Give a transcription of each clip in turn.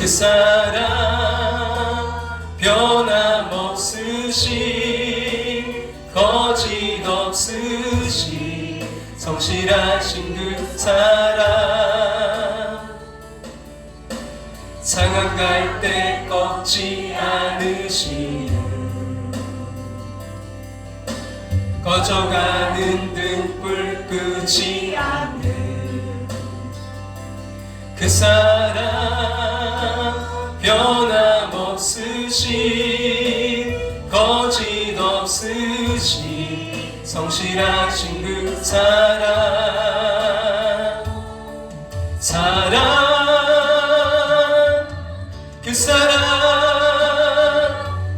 그 사랑 변함없으신 거짓없으신 성실하신 그 사랑 상한 갈 때 꺾지 않으시는 꺼져가는 등불 끄지 않는 그 사랑 변함없으신 거짓없으신 성실하신 그 사랑 그 사랑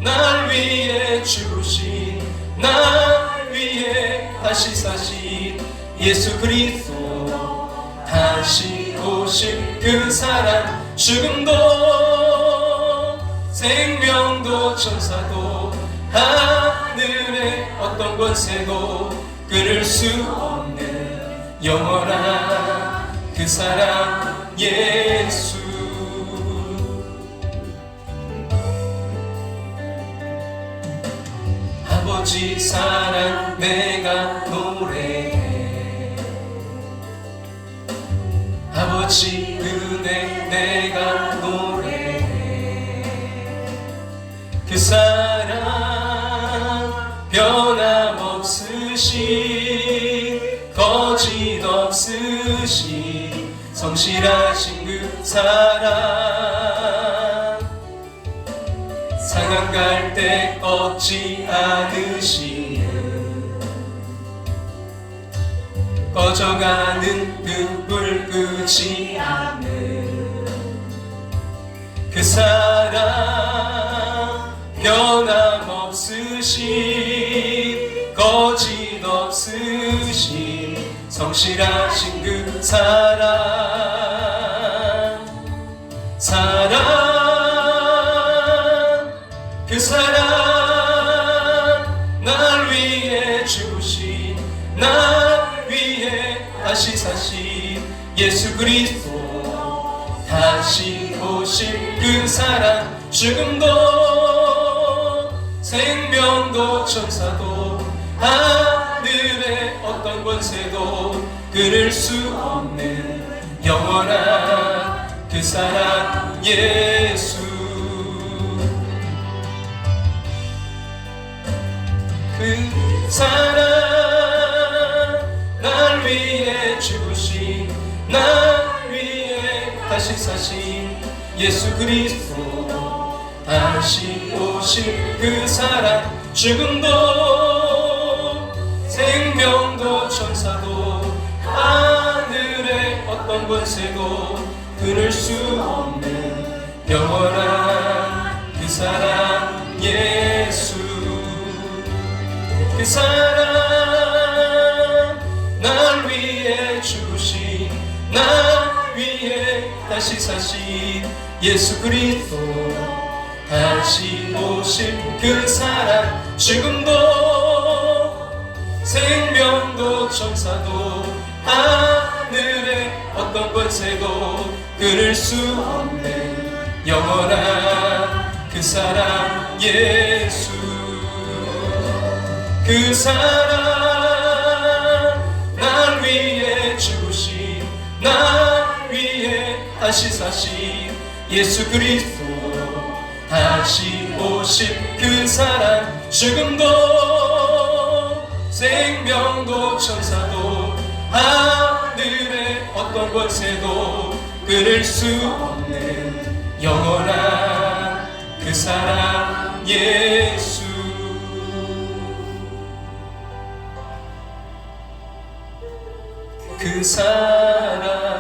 날 위해 주신 날 위해 다시 사신 예수 그리스도 다시 오실 그 사랑 죽음도 생명도 천사도 하늘의 어떤 권세도 끊을 수 없는 영원한 그 사랑 예수 아버지 사랑 내가 노래해 아버지 은혜 내가 노래해 그 사랑 변함없으신 거짓없으신 성실하신 그 사랑 상한 갈 때 꺾지 않으시는 꺼져가는 등불 끄지 않는 그 사랑 변함없으신 거짓없으신 성실하신 그 사랑 그 사랑 날 위해 주신 날 위해 다시 사신 예수 그리스도 다시 오실 그 사랑 죽음도 생명도 천사도 하늘의 어떤 권세도 끊을 수 없는 영원한 그 사랑 예수 그 사랑 날 위해 주신 날 위해 다시 사신 예수 그리스도 다시 오실 그 사랑 죽음도 생명도 천사도 하늘의 어떤 권세도 끊을 수 없는 영원한 그 사랑 예수 그 사랑 날 위해 주신 날 위해 다시 사신 예수 그리스도 다시 오실 그 사랑 죽음도 생명도 천사도 하늘의 어떤 권세도 끊을 수 없는 영원한 그 사랑 예수 그 사랑 날 위해 주신 날 위해 다시 사신 예수 그리스도 다시 오실 그 사랑 죽음도 생명도 천사도 하늘의 어떤 권세도 끊을 수 없는 영원한 그 사랑 예수 그 사랑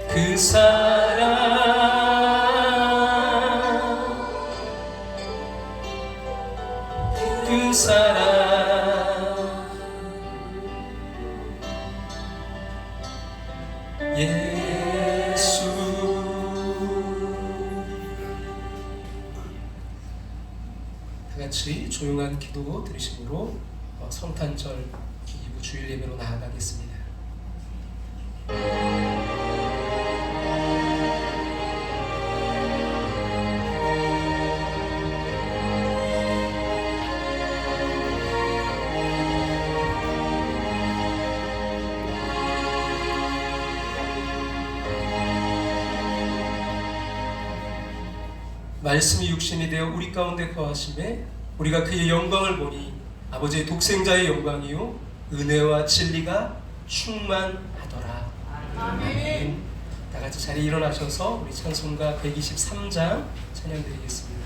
그 사랑 그 사랑 예수 다같이 조용한 기도 드리심으로 성탄절 2부 주일 예배로 나아가겠습니다. 말씀이 육신이 되어 우리 가운데 거하심에 우리가 그의 영광을 보니 아버지의 독생자의 영광이요 은혜와 진리가 충만하더라. 아멘. 다 같이 자리에 일어나셔서 우리 찬송가 123장 찬양 드리겠습니다.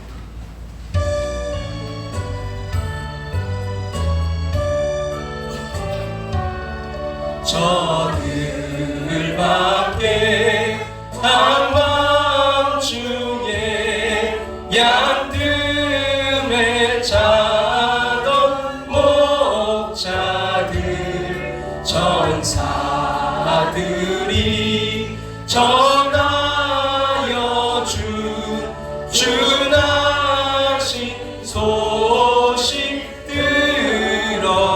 저들 밖에 한밤중에 양뜸에 자던 목자들 전사들이 전하여 주 나신 소식 들었네.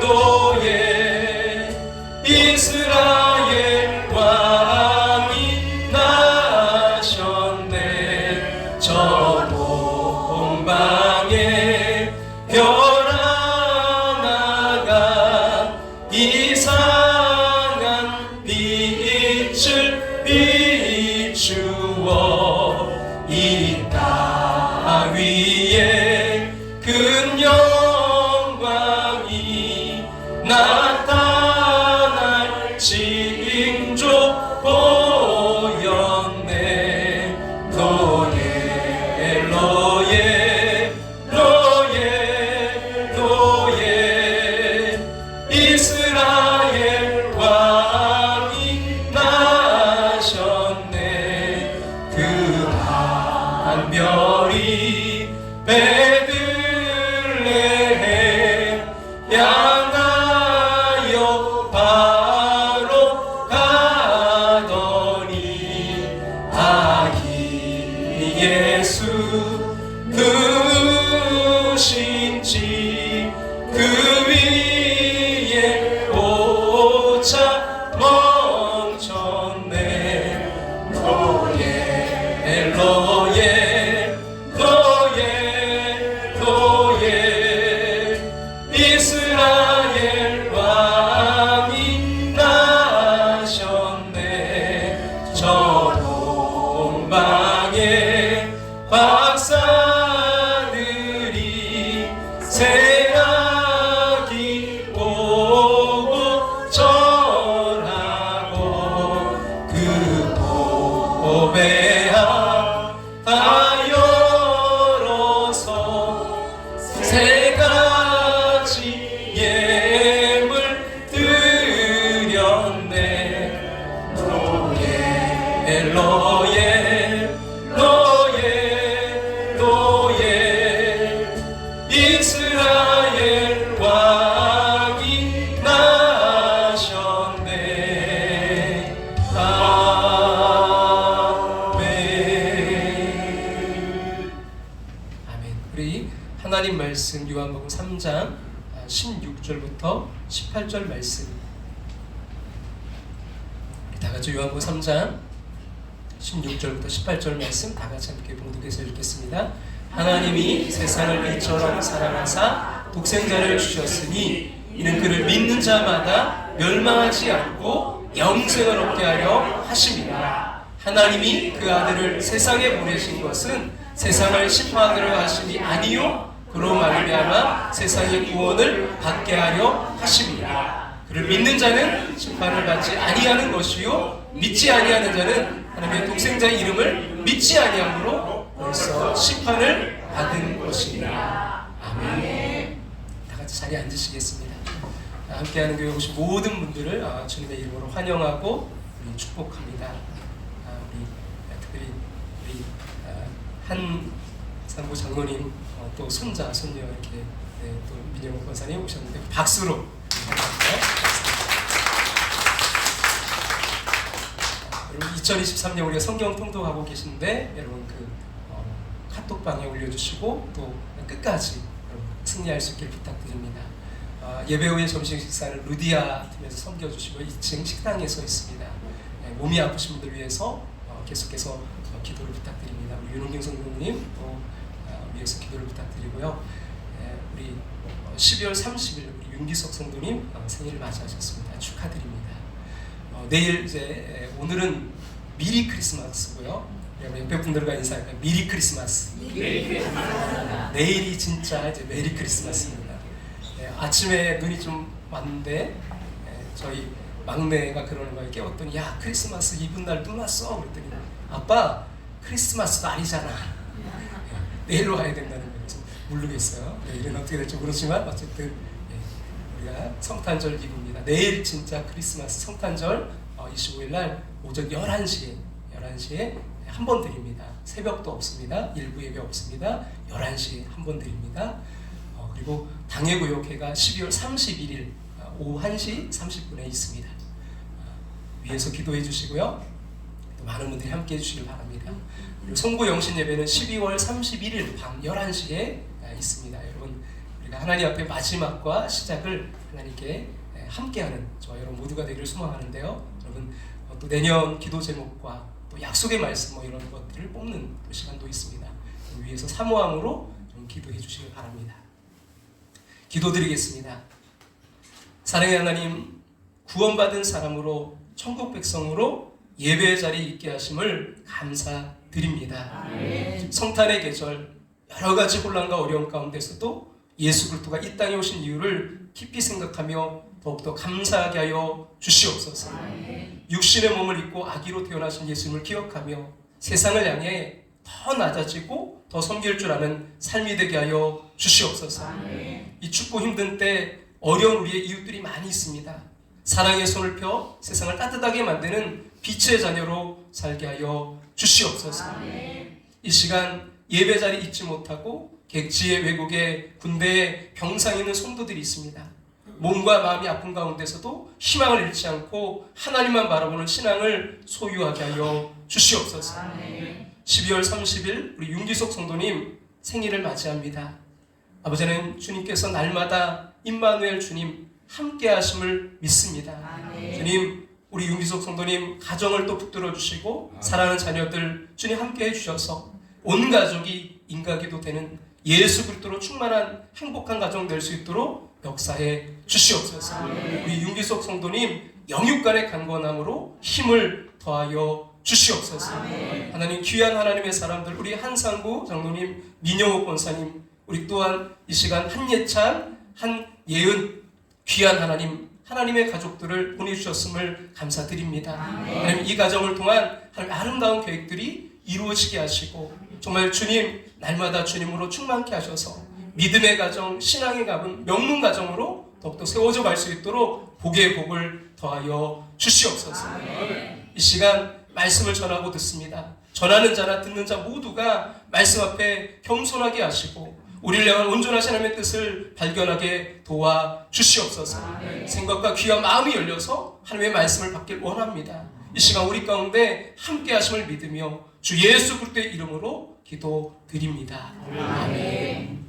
노예 이스라엘 왕이 나셨네. 저 동방에 별 하나가 이상한 빛을 비추어 이 땅 위에 큰 영광이 나타날 징조 보였네. 노예 이스라엘 왕이 나셨네. 그 한 별이 베들레헴 향하여 바로 가더니 아기 예수 누구신지 그 위에 오차 멈췄네. 노예 이스라엘 왕이 나셨네. 저 동방에 박사들이 새아기 보고 절하고 그 보배함 다 열어서 세 가지 예물 드렸네. 노예 이스라엘 왕이 나셨네. 아멘. 우리 하나님 말씀 요한복음 3장 16절부터 18절 말씀, 다 같이 요한복음 3장 16절부터 18절 말씀 다 같이 함께 봉독해서 읽겠습니다. 하나님이 세상을 이처럼 사랑하사 독생자를 주셨으니 이는 그를 믿는 자마다 멸망하지 않고 영생을 얻게 하려 하심이라. 하나님이 그 아들을 세상에 보내신 것은 세상을 심판하려 하심이 아니요 그로 말미암아 세상의 구원을 받게 하려 하심이라. 그를 믿는 자는 심판을 받지 아니하는 것이요 믿지 아니하는 자는 하나님의 독생자의 이름을 믿지 아니함으로 벌써 심판을 받은 것이니라. 아멘. 다 같이 자리에 앉으시겠습니다. 함께하는 교회 오신 모든 분들을 주님의 이름으로 환영하고 우리 축복합니다. 특별히 우리 한상구 장로님 또 손자, 손녀 이렇게 또 민영욱 권사님 오셨는데 박수로 여러분 2023년 우리가 성경 통독하고 계신데 여러분 그 카톡방에 올려주시고 또 끝까지 승리할 수 있기를 부탁드립니다. 예배 후에 점심 식사를 루디아 팀에서 섬겨주시고 2층 식당에서 있습니다. 몸이 아프신 분들 위해서 계속해서 기도를 부탁드립니다. 우리 윤홍경 성도님 또 위해서 기도를 부탁드리고요. 우리 12월 30일 우리 윤기석 성도님 생일을 맞이하셨습니다. 축하드립니다. 내일 이제 오늘은 미리 크리스마스고요. 옆에 분들과 인사할까요? 미리 크리스마스. 내일이 진짜 이제 메리 크리스마스입니다. 아침에 눈이 좀 왔는데 저희 막내가 그러는 거예요. 깨웠더니 야 크리스마스 이브 날 눈 왔어. 그랬더니 아빠 크리스마스 날이잖아. 내일로 와야 된다는 거예요. 그래서 모르겠어요. 내일은 어떻게 될지 모르지만 어쨌든 우리가 성탄절 이브입니다. 내일 진짜 크리스마스 성탄절 25일 날 오전 11시에 한 번 드립니다. 새벽도 없습니다. 일부 예배 없습니다. 11시에 한 번 드립니다. 그리고 당회구역회가 12월 31일 오후 1시 30분에 있습니다. 위에서 기도해 주시고요. 또 많은 분들이 함께 해주시길 바랍니다. 그리고 송구 영신 예배는 12월 31일 밤 11시에 있습니다. 여러분 우리가 하나님 앞에 마지막과 시작을 하나님께 함께하는 저와 여러분 모두가 되기를 소망하는데요. 여러분 또 내년 기도 제목과 또 약속의 말씀 이런 것들을 뽑는 또 시간도 있습니다. 위에서 사모함으로 좀 기도해 주시길 바랍니다. 기도드리겠습니다. 사랑의 하나님, 구원받은 사람으로 천국 백성으로 예배의 자리에 있게 하심을 감사드립니다. 성탄의 계절 여러 가지 혼란과 어려움 가운데서도 예수 그리스도가 이 땅에 오신 이유를 깊이 생각하며 더욱더 감사하게 하여 주시옵소서. 육신의 몸을 입고 아기로 태어나신 예수님을 기억하며 세상을 향해 더 낮아지고 더 섬길 줄 아는 삶이 되게 하여 주시옵소서. 이 춥고 힘든 때 어려운 우리의 이웃들이 많이 있습니다. 사랑의 손을 펴 세상을 따뜻하게 만드는 빛의 자녀로 살게 하여 주시옵소서. 이 시간 예배 자리 잊지 못하고 객지의 외국에 군대에 병상 있는 성도들이 있습니다. 몸과 마음이 아픈 가운데서도 희망을 잃지 않고 하나님만 바라보는 신앙을 소유하게 하여 주시옵소서. 12월 30일 우리 윤기석 성도님 생일을 맞이합니다. 아버지 하나님, 주님께서 날마다 임마누엘 주님 함께 하심을 믿습니다. 주님, 우리 윤기석 성도님 가정을 또 붙들어 주시고 사랑하는 자녀들 주님 함께 해주셔서 온 가족이 인가기도 되는 예수 그리스도로 충만한 행복한 가정 될 수 있도록 역사해 주시옵소서. 우리 윤기석 성도님 영육간의 강건함으로 힘을 더하여 주시옵소서. 하나님, 귀한 하나님의 사람들, 우리 한상구 장로님, 민영호 권사님, 우리 또한 이 시간 한예찬, 한예은, 귀한 하나님, 하나님의 가족들을 보내주셨음을 감사드립니다. 하나님, 이 가정을 통한 하나님의 아름다운 계획들이 이루어지게 하시고 정말 주님 날마다 주님으로 충만케 하셔서 믿음의 가정, 신앙의 가문, 명문 가정으로 더욱더 세워져 갈 수 있도록 복의 복을 더하여 주시옵소서. 이 시간 말씀을 전하고 듣습니다. 전하는 자나 듣는 자 모두가 말씀 앞에 겸손하게 하시고 우리를 향한 온전하신 하나님의 뜻을 발견하게 도와 주시옵소서. 생각과 귀와 마음이 열려서 하나님의 말씀을 받길 원합니다. 이 시간 우리 가운데 함께 하심을 믿으며 주 예수 그리스도의 이름으로 기도드립니다. 아멘.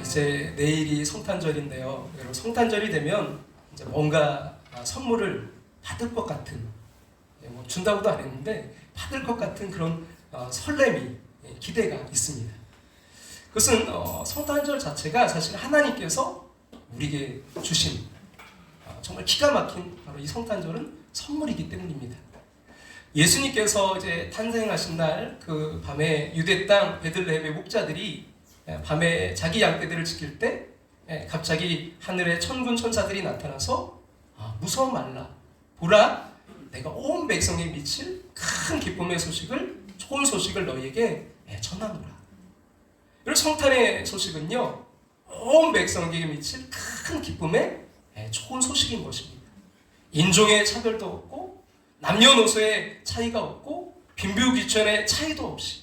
이제 내일이 성탄절인데요. 여러분, 성탄절이 되면 이제 뭔가 선물을 받을 것 같은, 뭐 준다고도 안 했는데 받을 것 같은 그런 설렘이, 기대가 있습니다. 그것은 성탄절 자체가 사실 하나님께서 우리에게 주신 정말 기가 막힌 바로 이 성탄절은 선물이기 때문입니다. 예수님께서 이제 탄생하신 날 그 밤에 유대 땅 베들레헴의 목자들이 밤에 자기 양떼들을 지킬 때 갑자기 하늘에 천군 천사들이 나타나서 무서워 말라, 보라, 내가 온 백성에 미칠 큰 기쁨의 소식을, 좋은 소식을 너희에게 전하노라. 여러분, 성탄의 소식은요 온 백성에게 미칠 큰 기쁨의 좋은 소식인 것입니다. 인종의 차별도 없고 남녀노소의 차이가 없고 빈부귀천의 차이도 없이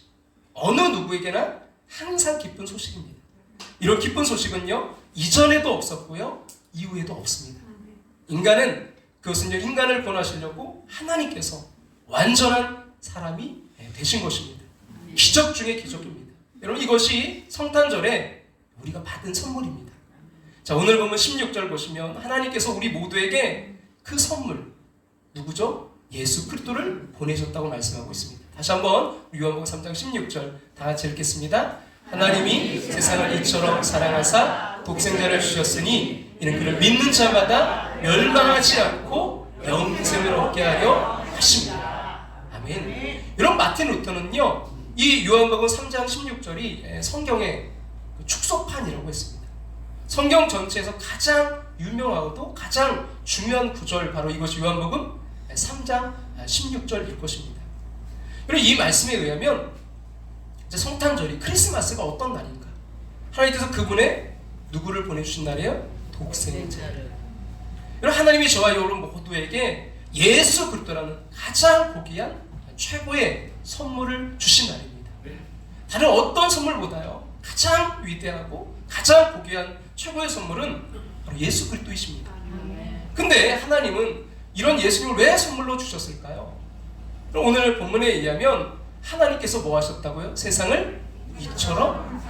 어느 누구에게나 항상 기쁜 소식입니다. 이런 기쁜 소식은요 이전에도 없었고요 이후에도 없습니다. 인간은 그것은요 인간을 구원하시려고 하나님께서 완전한 사람이 되신 것입니다. 기적 중의 기적입니다. 여러분, 이것이 성탄절에 우리가 받은 선물입니다. 자, 오늘 보면 16절 보시면 하나님께서 우리 모두에게 그 선물, 누구죠? 예수 그리스도를 보내셨다고 말씀하고 있습니다. 다시 한번 요한복음 3장 16절 다 같이 읽겠습니다. 하나님이 세상을 이처럼 사랑하사 독생자를 주셨으니 이는 그를 믿는 자마다 멸망하지 않고 영생을 얻게 하려 하십니다. 아멘. 여러분, 마틴 루터는요, 이 요한복음 3장 16절이 성경의 축소판이라고 했습니다. 성경 전체에서 가장 유명하고도 가장 중요한 구절, 바로 이것이 요한복음 3장 16절일 것입니다. 그리고 이 말씀에 의하면 이제 성탄절이, 크리스마스가 어떤 날인가? 하나님께서 그분의 누구를 보내주신 날이에요? 독생자를. 여러분, 하나님이 저와 여러분 모두에게 예수 그리스도라는 가장 고귀한 최고의 선물을 주신 날입니다. 다른 어떤 선물보다요, 가장 위대하고 가장 고귀한 최고의 선물은 바로 예수 그리스도이십니다. 근데 하나님은 이런 예수님을 왜 선물로 주셨을까요? 오늘 본문에 의하면 하나님께서 뭐 하셨다고요? 세상을 이처럼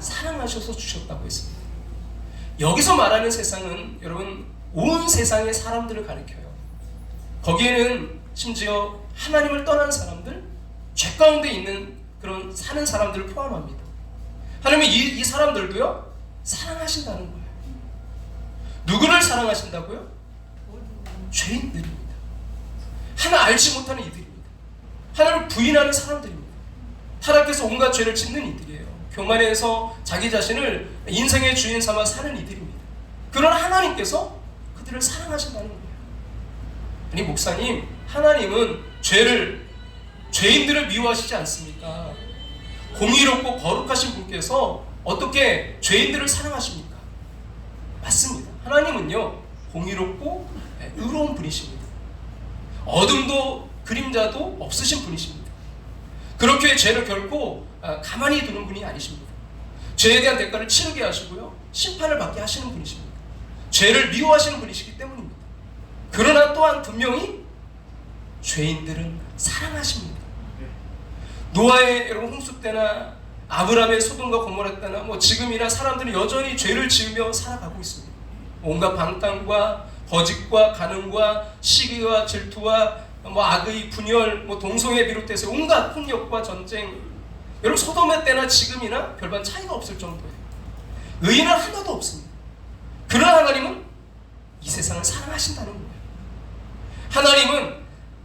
사랑하셔서 주셨다고 했습니다. 여기서 말하는 세상은 여러분 온 세상의 사람들을 가리켜요. 거기에는 심지어 하나님을 떠난 사람들, 죄 가운데 있는 그런 사는 사람들을 포함합니다. 하나님은 이 사람들도요 사랑하신다는 거예요. 누구를 사랑하신다고요? 죄인들입니다. 하나 알지 못하는 이들입니다. 하나님을 부인하는 사람들입니다. 타락해서 온갖 죄를 짓는 이들이에요. 교만해서 자기 자신을 인생의 주인 삼아 사는 이들입니다. 그런 하나님께서 그들을 사랑하신다는 거예요. 아니 목사님, 하나님은 죄인들을 미워하시지 않습니까? 공의롭고 거룩하신 분께서 어떻게 죄인들을 사랑하십니까? 맞습니다. 하나님은요 공의롭고 의로운 분이십니다. 어둠도 그림자도 없으신 분이십니다. 그렇게 죄를 결코 가만히 두는 분이 아니십니다. 죄에 대한 대가를 치르게 하시고요 심판을 받게 하시는 분이십니다. 죄를 미워하시는 분이시기 때문입니다. 그러나 또한 분명히 죄인들은 사랑하십니다. 노아의 여러분 홍수 때나 아브라함의 소돔과 고모라 때나 지금이나 사람들은 여전히 죄를 지으며 살아가고 있습니다. 온갖 방탕과 거짓과 간음과 시기와 질투와 악의 분열, 동성애 비롯해서 온갖 폭력과 전쟁, 여러분 소돔의 때나 지금이나 별반 차이가 없을 정도예요. 의인은 하나도 없습니다. 그러나 하나님은 이 세상을 사랑하신다는 거예요. 하나님은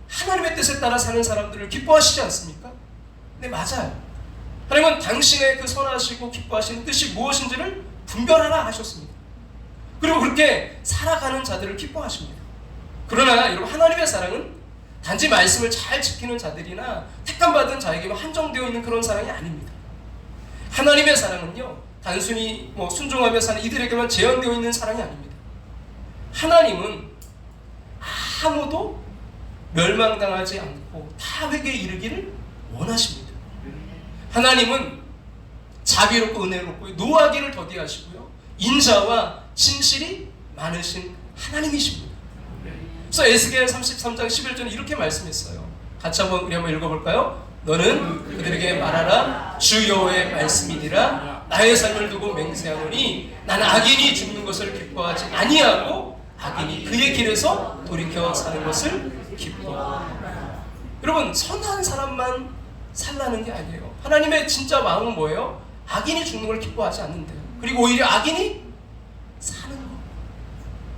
하나님의 뜻에 따라 사는 사람들을 기뻐하시지 않습니까? 네, 맞아요. 하나님은 당신의 그 선하시고 기뻐하시는 뜻이 무엇인지를 분별하라 하셨습니다. 그리고 그렇게 살아가는 자들을 기뻐하십니다. 그러나 여러분 하나님의 사랑은 단지 말씀을 잘 지키는 자들이나 택함받은 자에게만 한정되어 있는 그런 사랑이 아닙니다. 하나님의 사랑은요 단순히 순종하며 사는 이들에게만 제한되어 있는 사랑이 아닙니다. 하나님은 아무도 멸망당하지 않고 다 회개에 이르기를 원하십니다. 하나님은 자비롭고 은혜롭고 노하기를 더디하시고요 인자와 진실이 많으신 하나님이십니다. 그래서 에스겔 33장 11절에 이렇게 말씀했어요. 같이 우리 한번 읽어볼까요? 너는 그들에게 말하라. 주 여호와의 말씀이니라. 나의 삶을 두고 맹세하노니 나는 악인이 죽는 것을 기뻐하지 아니하고 악인이 그의 길에서 돌이켜 사는 것을 기뻐하노라. 여러분 선한 사람만 살라는 게 아니에요. 하나님의 진짜 마음은 뭐예요? 악인이 죽는 걸 기뻐하지 않는데요. 그리고 오히려 악인이 사는 거,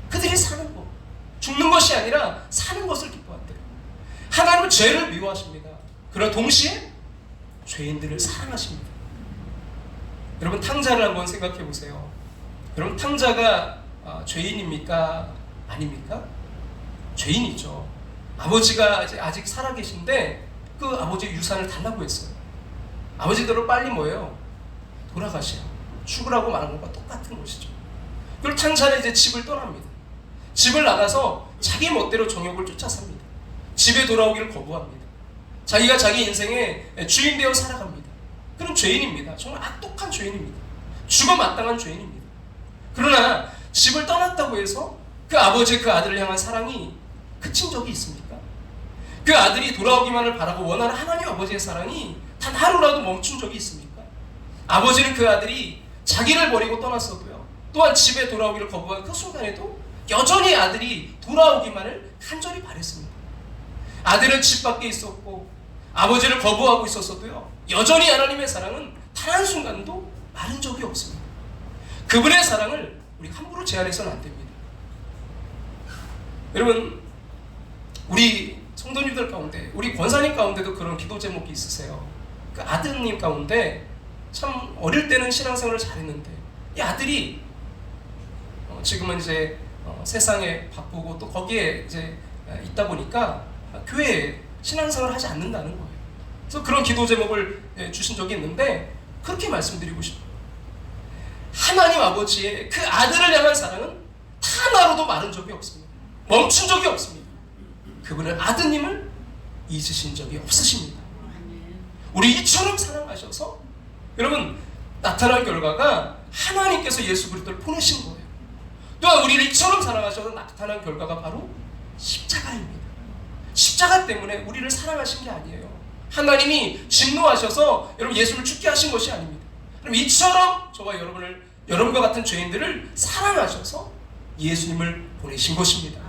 그들이 사는 거, 죽는 것이 아니라 사는 것을 기뻐한대요. 하나님은 죄를 미워하십니다. 그러나 동시에 죄인들을 사랑하십니다. 여러분 탕자를 한번 생각해 보세요. 여러분 탕자가 죄인입니까? 아닙니까? 죄인이죠. 아버지가 아직 살아계신데 그 아버지의 유산을 달라고 했어요. 아버지대로 빨리 뭐예요? 돌아가셔요. 죽으라고 말한 것과 똑같은 것이죠. 그리고 탕자는 이제 집을 떠납니다. 집을 나가서 자기 멋대로 정욕을 쫓아 삽니다. 집에 돌아오기를 거부합니다. 자기가 자기 인생의 주인 되어 살아갑니다. 그런 죄인입니다. 정말 악독한 죄인입니다. 죽어 마땅한 죄인입니다. 그러나 집을 떠났다고 해서 그 아버지의 그 아들을 향한 사랑이 그친 적이 있습니까? 그 아들이 돌아오기만을 바라고 원하는 하나님 아버지의 사랑이 단 하루라도 멈춘 적이 있습니까? 아버지는 그 아들이 자기를 버리고 떠났어도요 또한 집에 돌아오기를 거부한 그 순간에도 여전히 아들이 돌아오기만을 간절히 바랬습니다. 아들은 집 밖에 있었고 아버지를 거부하고 있었어도요, 여전히 하나님의 사랑은 단 한순간도 마른 적이 없습니다. 그분의 사랑을 우리 함부로 제한해서는 안 됩니다. 여러분, 우리 성도님들 가운데, 우리 권사님 가운데도 그런 기도 제목이 있으세요. 그 아드님 가운데 참 어릴 때는 신앙생활을 잘했는데 이 아들이 지금은 이제 세상에 바쁘고 또 거기에 이제 있다 보니까 교회에 신앙생활을 하지 않는다는 거예요. 그래서 그런 기도 제목을 주신 적이 있는데 그렇게 말씀드리고 싶어요. 하나님 아버지의 그 아들을 향한 사랑은 하나로도 마른 적이 없습니다. 멈춘 적이 없습니다. 그분은 아드님을 잊으신 적이 없으십니다. 우리 이처럼 사랑하셔서 여러분 나타난 결과가 하나님께서 예수 그리스도를 보내신 거예요. 또한 우리를 이처럼 사랑하셔서 나타난 결과가 바로 십자가입니다. 십자가 때문에 우리를 사랑하신 게 아니에요. 하나님이 진노하셔서 여러분 예수를 죽게 하신 것이 아닙니다. 그럼 이처럼 저와 여러분과 같은 죄인들을 사랑하셔서 예수님을 보내신 것입니다.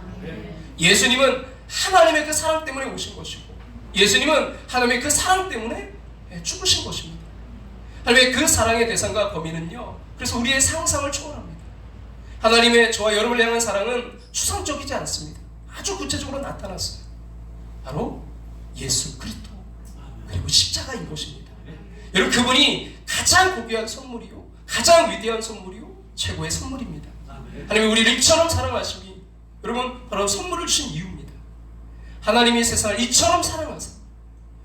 예수님은 하나님의 그 사랑 때문에 오신 것이고, 예수님은 하나님의 그 사랑 때문에 죽으신 것입니다. 하나님의 그 사랑의 대상과 범위는요, 그래서 우리의 상상을 초월합니다. 하나님의 저와 여러분을 향한 사랑은 추상적이지 않습니다. 아주 구체적으로 나타났어요. 바로 예수 그리스도 그리고 십자가인 것입니다. 여러분, 그분이 가장 고귀한 선물이요, 가장 위대한 선물이요, 최고의 선물입니다. 하나님이 우리를 이처럼 사랑하시니 여러분 바로 선물을 주신 이유입니다. 하나님이 세상을 이처럼 사랑하사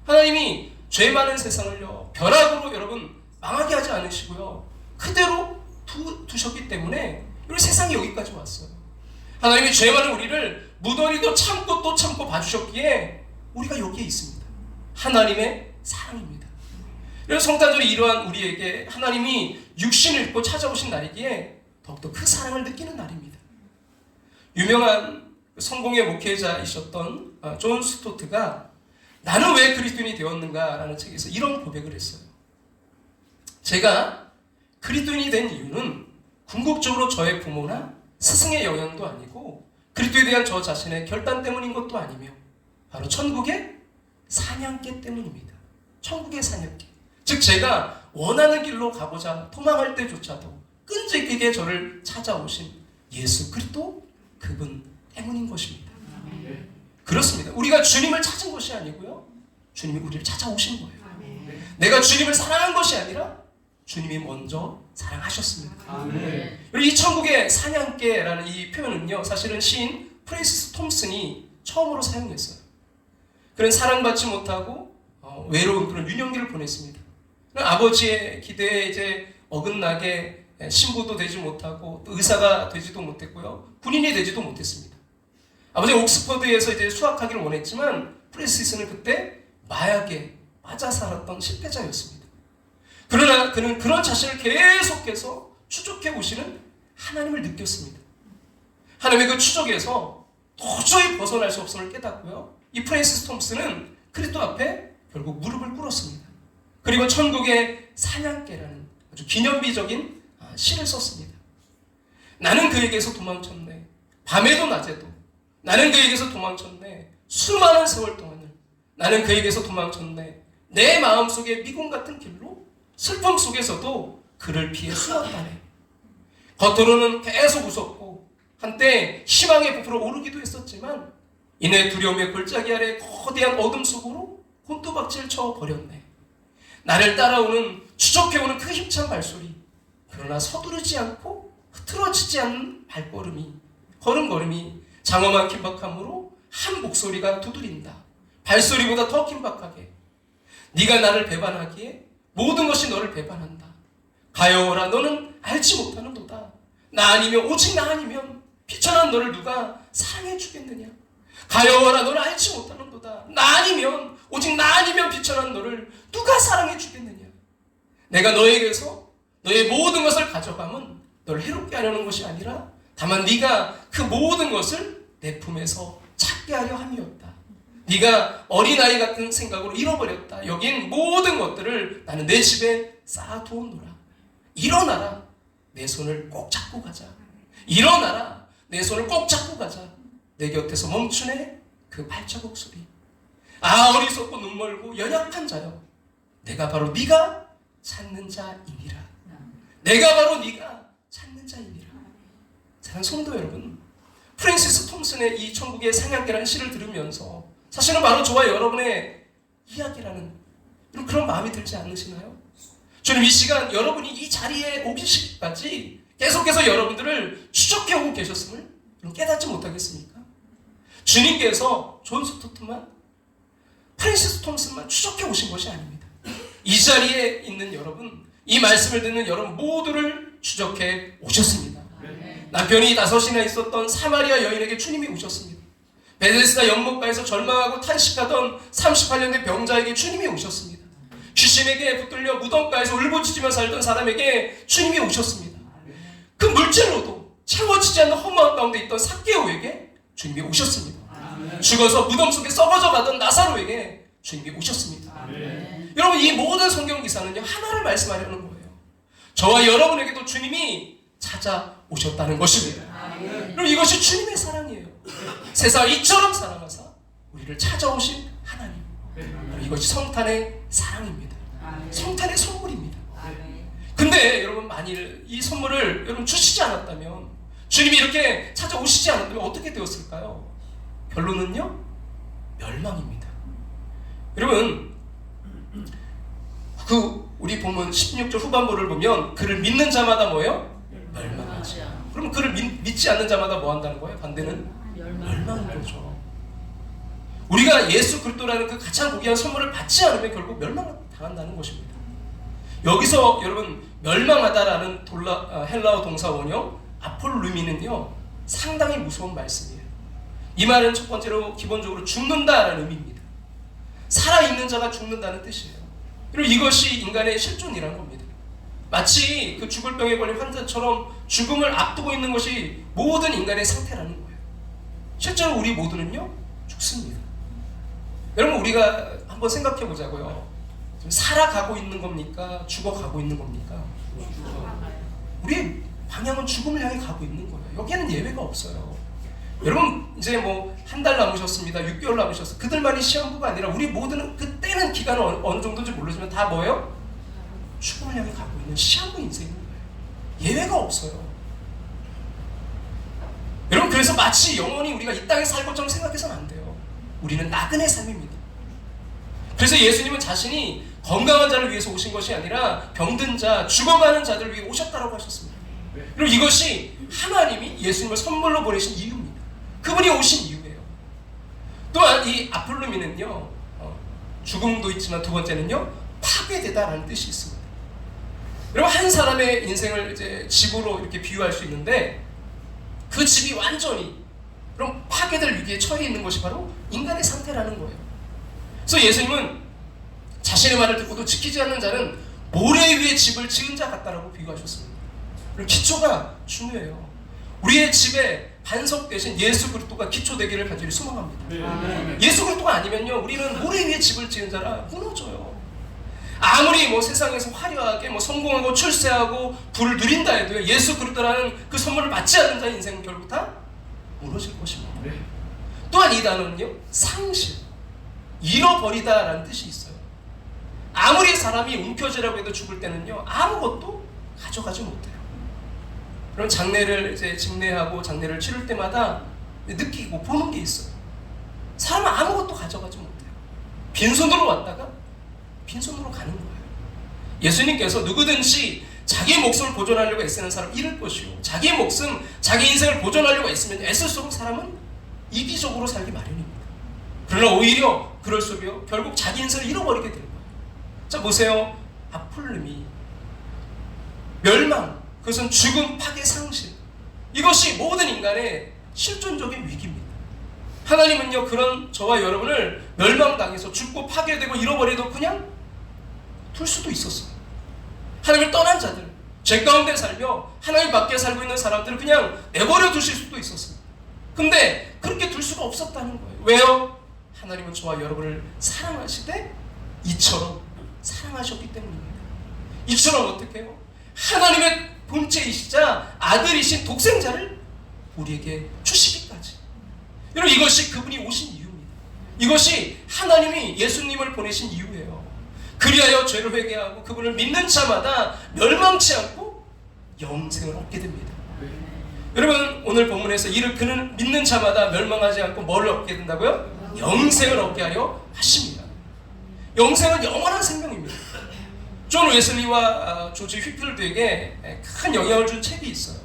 하나님이 죄 많은 세상을요 벼락으로 여러분 망하게 하지 않으시고요 그대로 두셨기 때문에 우리 세상이 여기까지 왔어요. 하나님이 죄 많은 우리를 무던히도 참고 또 참고 봐주셨기에 우리가 여기에 있습니다. 하나님의 사랑입니다. 그래서 성탄절이 이러한 우리에게 하나님이 육신을 입고 찾아오신 날이기에 더욱더 그 사랑을 느끼는 날입니다. 유명한 성공의 목회자이셨던 존 스토트가 나는 왜 그리스도인이 되었는가 라는 책에서 이런 고백을 했어요. 제가 그리스도인이 된 이유는 궁극적으로 저의 부모나 스승의 영향도 아니고 그리스도에 대한 저 자신의 결단 때문인 것도 아니며 바로 천국의 사냥개 때문입니다. 천국의 사냥개. 즉 제가 원하는 길로 가고자 도망할 때조차도 끈질기게 저를 찾아오신 예수 그리스도 그분 때문인 것입니다. 그렇습니다. 우리가 주님을 찾은 것이 아니고요, 주님이 우리를 찾아오신 거예요. 내가 주님을 사랑한 것이 아니라 주님이 먼저 사랑하셨습니다. 이 천국의 사냥개라는 이 표현은요, 사실은 시인 프랜시스 톰슨이 처음으로 사용했어요. 그는 사랑받지 못하고 외로운 그런 유년기를 보냈습니다. 아버지의 기대에 이제 어긋나게 신부도 되지 못하고 또 의사가 되지도 못했고요, 군인이 되지도 못했습니다. 아버지가 옥스퍼드에서 이제 수학하기를 원했지만 프랜시스는 그때 마약에 빠져 살았던 실패자였습니다. 그러나 그는 그런 자신을 계속해서 추적해 오시는 하나님을 느꼈습니다. 하나님의 그 추적에서 도저히 벗어날 수 없음을 깨닫고요, 이 프랜시스 톰슨은 그리스도 앞에 결국 무릎을 꿇었습니다. 그리고 천국의 사냥개라는 아주 기념비적인 시를 썼습니다. 나는 그에게서 도망쳤네. 밤에도 낮에도 나는 그에게서 도망쳤네. 수많은 세월 동안을 나는 그에게서 도망쳤네. 내 마음속에 미궁 같은 길로 슬픔 속에서도 그를 피해 숨었다네. 겉으로는 계속 웃었고 한때 희망의 부풀어 오르기도 했었지만 이내 두려움의 골짜기 아래 거대한 어둠 속으로 곤두박질 쳐 버렸네. 나를 따라오는 추적해오는 그 힘찬 발소리, 그러나 서두르지 않고 흐트러지지 않는 걸음걸음이 장엄한 긴박함으로 한 목소리가 두드린다. 발소리보다 더 긴박하게. 네가 나를 배반하기에 모든 것이 너를 배반한다. 가여워라, 너는 알지 못하는도다. 나 아니면, 오직 나 아니면 비천한 너를 누가 사랑해 주겠느냐. 가여워라, 너는 알지 못하는도다. 나 아니면, 오직 나 아니면 비천한 너를 누가 사랑해 주겠느냐. 내가 너에게서 너의 모든 것을 가져가면 너를 해롭게 하려는 것이 아니라 다만 네가 그 모든 것을 내 품에서 찾게 하려 함이었다. 네가 어린아이 같은 생각으로 잃어버렸다. 여긴 모든 것들을 나는 내 집에 쌓아두었노라. 일어나라. 내 손을 꼭 잡고 가자. 일어나라. 내 손을 꼭 잡고 가자. 내 곁에서 멈추네 그 발자국 소리. 아, 어리석고 눈멀고 연약한 자여, 내가 바로 네가 찾는 자이니라. 내가 바로 네가 찾는 자이니라. 사랑하는 성도 여러분, 프랜시스 톰슨의 이 천국의 사냥개라는 시를 들으면서 사실은 바로 저와 여러분의 이야기라는 그런 마음이 들지 않으시나요? 저는 이 시간 여러분이 이 자리에 오기시기까지 계속해서 여러분들을 추적해오고 계셨음을 깨닫지 못하겠습니까? 주님께서 존 스토트만, 프랜시스 톰슨만 추적해 오신 것이 아닙니다. 이 자리에 있는 여러분, 이 말씀을 듣는 여러분 모두를 추적해 오셨습니다. 남편이 5이나 있었던 사마리아 여인에게 주님이 오셨습니다. 베데스다 연못가에서 절망하고 탄식하던 38년 된 병자에게 주님이 오셨습니다. 귀신에게 붙들려 무덤가에서 울부짖으며 살던 사람에게 주님이 오셨습니다. 그 물질로도 채워지지 않는 허무한 가운데 있던 삭개오에게 주님이 오셨습니다. 죽어서 무덤 속에 썩어져 가던 나사로에게 주님이 오셨습니다. 여러분, 이 모든 성경 기사는요, 하나를 말씀하려는 거예요. 저와 여러분에게도 주님이 찾아오셨다는 것입니다. 그럼 이것이 주님의 사랑이에요. 세상을 이처럼 사랑하사 우리를 찾아오신 하나님. 이것이 성탄의 사랑입니다. 성탄의 선물입니다. 근데 여러분, 만일 이 선물을 여러분 주시지 않았다면, 주님이 이렇게 찾아오시지 않았다면 어떻게 되었을까요? 결론은요, 멸망입니다. 여러분, 우리 본문 16절 후반부를 보면 그를 믿는 자마다 뭐예요? 멸망하지. 그럼 그를 믿지 않는 자마다 뭐 한다는 거예요? 반대는 멸망인 거죠. 우리가 예수 그리스도라는 그 가장 고귀한 선물을 받지 않으면 결국 멸망을 당한다는 것입니다. 여기서 여러분, 멸망하다라는 헬라어 동사 원형 아폴루미는요, 상당히 무서운 말씀이에요. 이 말은 첫 번째로 기본적으로 죽는다라는 의미입니다. 살아있는 자가 죽는다는 뜻이에요. 그리고 이것이 인간의 실존이라는 겁니다. 마치 그 죽을 병에 걸린 환자처럼 죽음을 앞두고 있는 것이 모든 인간의 상태라는 거예요. 실제로 우리 모두는요, 죽습니다. 여러분, 우리가 한번 생각해 보자고요. 살아가고 있는 겁니까? 죽어가고 있는 겁니까? 우리의 방향은 죽음을 향해 가고 있는 거예요. 여기에는 예외가 없어요. 여러분, 이제 뭐 한 달 남으셨습니다. 6개월 남으셨어요. 그들만이 시험부가 아니라 우리 모두는 그때는 기간은 어느 정도인지 모르지만 다 뭐예요? 죽음을 향해 가고 있는 시험부 인생인 거예요. 예외가 없어요. 여러분, 그래서 마치 영원히 우리가 이 땅에 살 것처럼 생각해서는 안 돼요. 우리는 나그네 삶입니다. 그래서 예수님은 자신이 건강한 자를 위해서 오신 것이 아니라 병든 자, 죽어가는 자들을 위해 오셨다고 하셨습니다. 그리고 이것이 하나님이 예수님을 선물로 보내신 이유입니다. 그분이 오신 이유예요. 또한 이 아폴루미는요, 죽음도 있지만 두 번째는요, 파괴되다라는 뜻이 있습니다. 여러분, 한 사람의 인생을 이제 집으로 이렇게 비유할 수 있는데, 그 집이 완전히 그럼 파괴될 위기에 처해 있는 것이 바로 인간의 상태라는 거예요. 그래서 예수님은 자신의 말을 듣고도 지키지 않는 자는 모래 위에 집을 지은 자 같다라고 비유하셨습니다. 그리고 기초가 중요해요. 우리의 집에 반석 대신 예수 그리스도가 기초 되기를 간절히 소망합니다. 예수 그리스도가 아니면요, 우리는 모래 위에 집을 지은 자라 무너져요. 아무리 뭐 세상에서 화려하게 뭐 성공하고 출세하고 부를 누린다 해도요, 예수 그리스도라는 그 선물을 받지 않는 자의 인생은 결국 다 무너질 것입니다. 또한 이 단어는요, 상실, 잃어버리다라는 뜻이 있어요. 아무리 사람이 움켜쥐라고 해도 죽을 때는요, 아무것도 가져가지 못해요. 그럼 장례를 이제 집례하고 장례를 치를 때마다 느끼고 보는 게 있어요. 사람은 아무것도 가져가지 못해요. 빈손으로 왔다가 빈손으로 가는 거예요. 예수님께서 누구든지 자기 목숨을 보존하려고 애쓰는 사람 잃을 것이요, 자기 목숨, 자기 인생을 보존하려고 애쓰면 애쓸수록 사람은 이기적으로 살기 마련입니다. 그러나 오히려 그럴수록요, 결국 자기 인생을 잃어버리게 될 거예요. 자, 보세요. 아폴루미, 멸망, 그것은 죽음, 파괴, 상실, 이것이 모든 인간의 실존적인 위기입니다. 하나님은요, 그런 저와 여러분을 멸망당해서 죽고 파괴되고 잃어버려도 그냥 둘 수도 있었어요. 하나님을 떠난 자들, 죄 가운데 살며 하나님 밖에 살고 있는 사람들을 그냥 내버려 두실 수도 있었어요. 근데 그렇게 둘 수가 없었다는 거예요. 왜요? 하나님은 저와 여러분을 사랑하시되 이처럼 사랑하셨기 때문입니다. 이처럼 어떻게 해요? 하나님의 본체이시자 아들이신 독생자를 우리에게 주시기까지. 여러분, 이것이 그분이 오신 이유입니다. 이것이 하나님이 예수님을 보내신 이유예요. 그리하여 죄를 회개하고 그분을 믿는 자마다 멸망치 않고 영생을 얻게 됩니다. 여러분, 오늘 본문에서 이를 그는 믿는 자마다 멸망하지 않고 뭘 얻게 된다고요? 영생을 얻게 하려 하십니다. 영생은 영원한 생명입니다. 존 웨슬리와 조지 휘필드에게 큰 영향을 준 책이 있어요.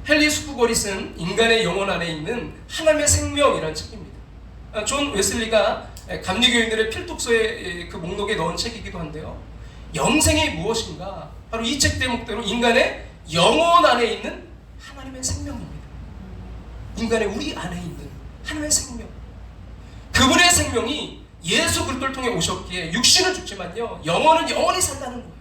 헨리 스쿠걸이 쓴 인간의 영혼 안에 있는 하나님의 생명이라는 책입니다. 존 웨슬리가 감리교인들의 필독서의 그 목록에 넣은 책이기도 한데요. 영생이 무엇인가? 바로 이 책 제목대로 인간의 영혼 안에 있는 하나님의 생명입니다. 인간의 우리 안에 있는 하나님의 생명. 그분의 생명이 예수 그리스도를 통해 오셨기에 육신은 죽지만요, 영혼은 영원히 산다는 거예요.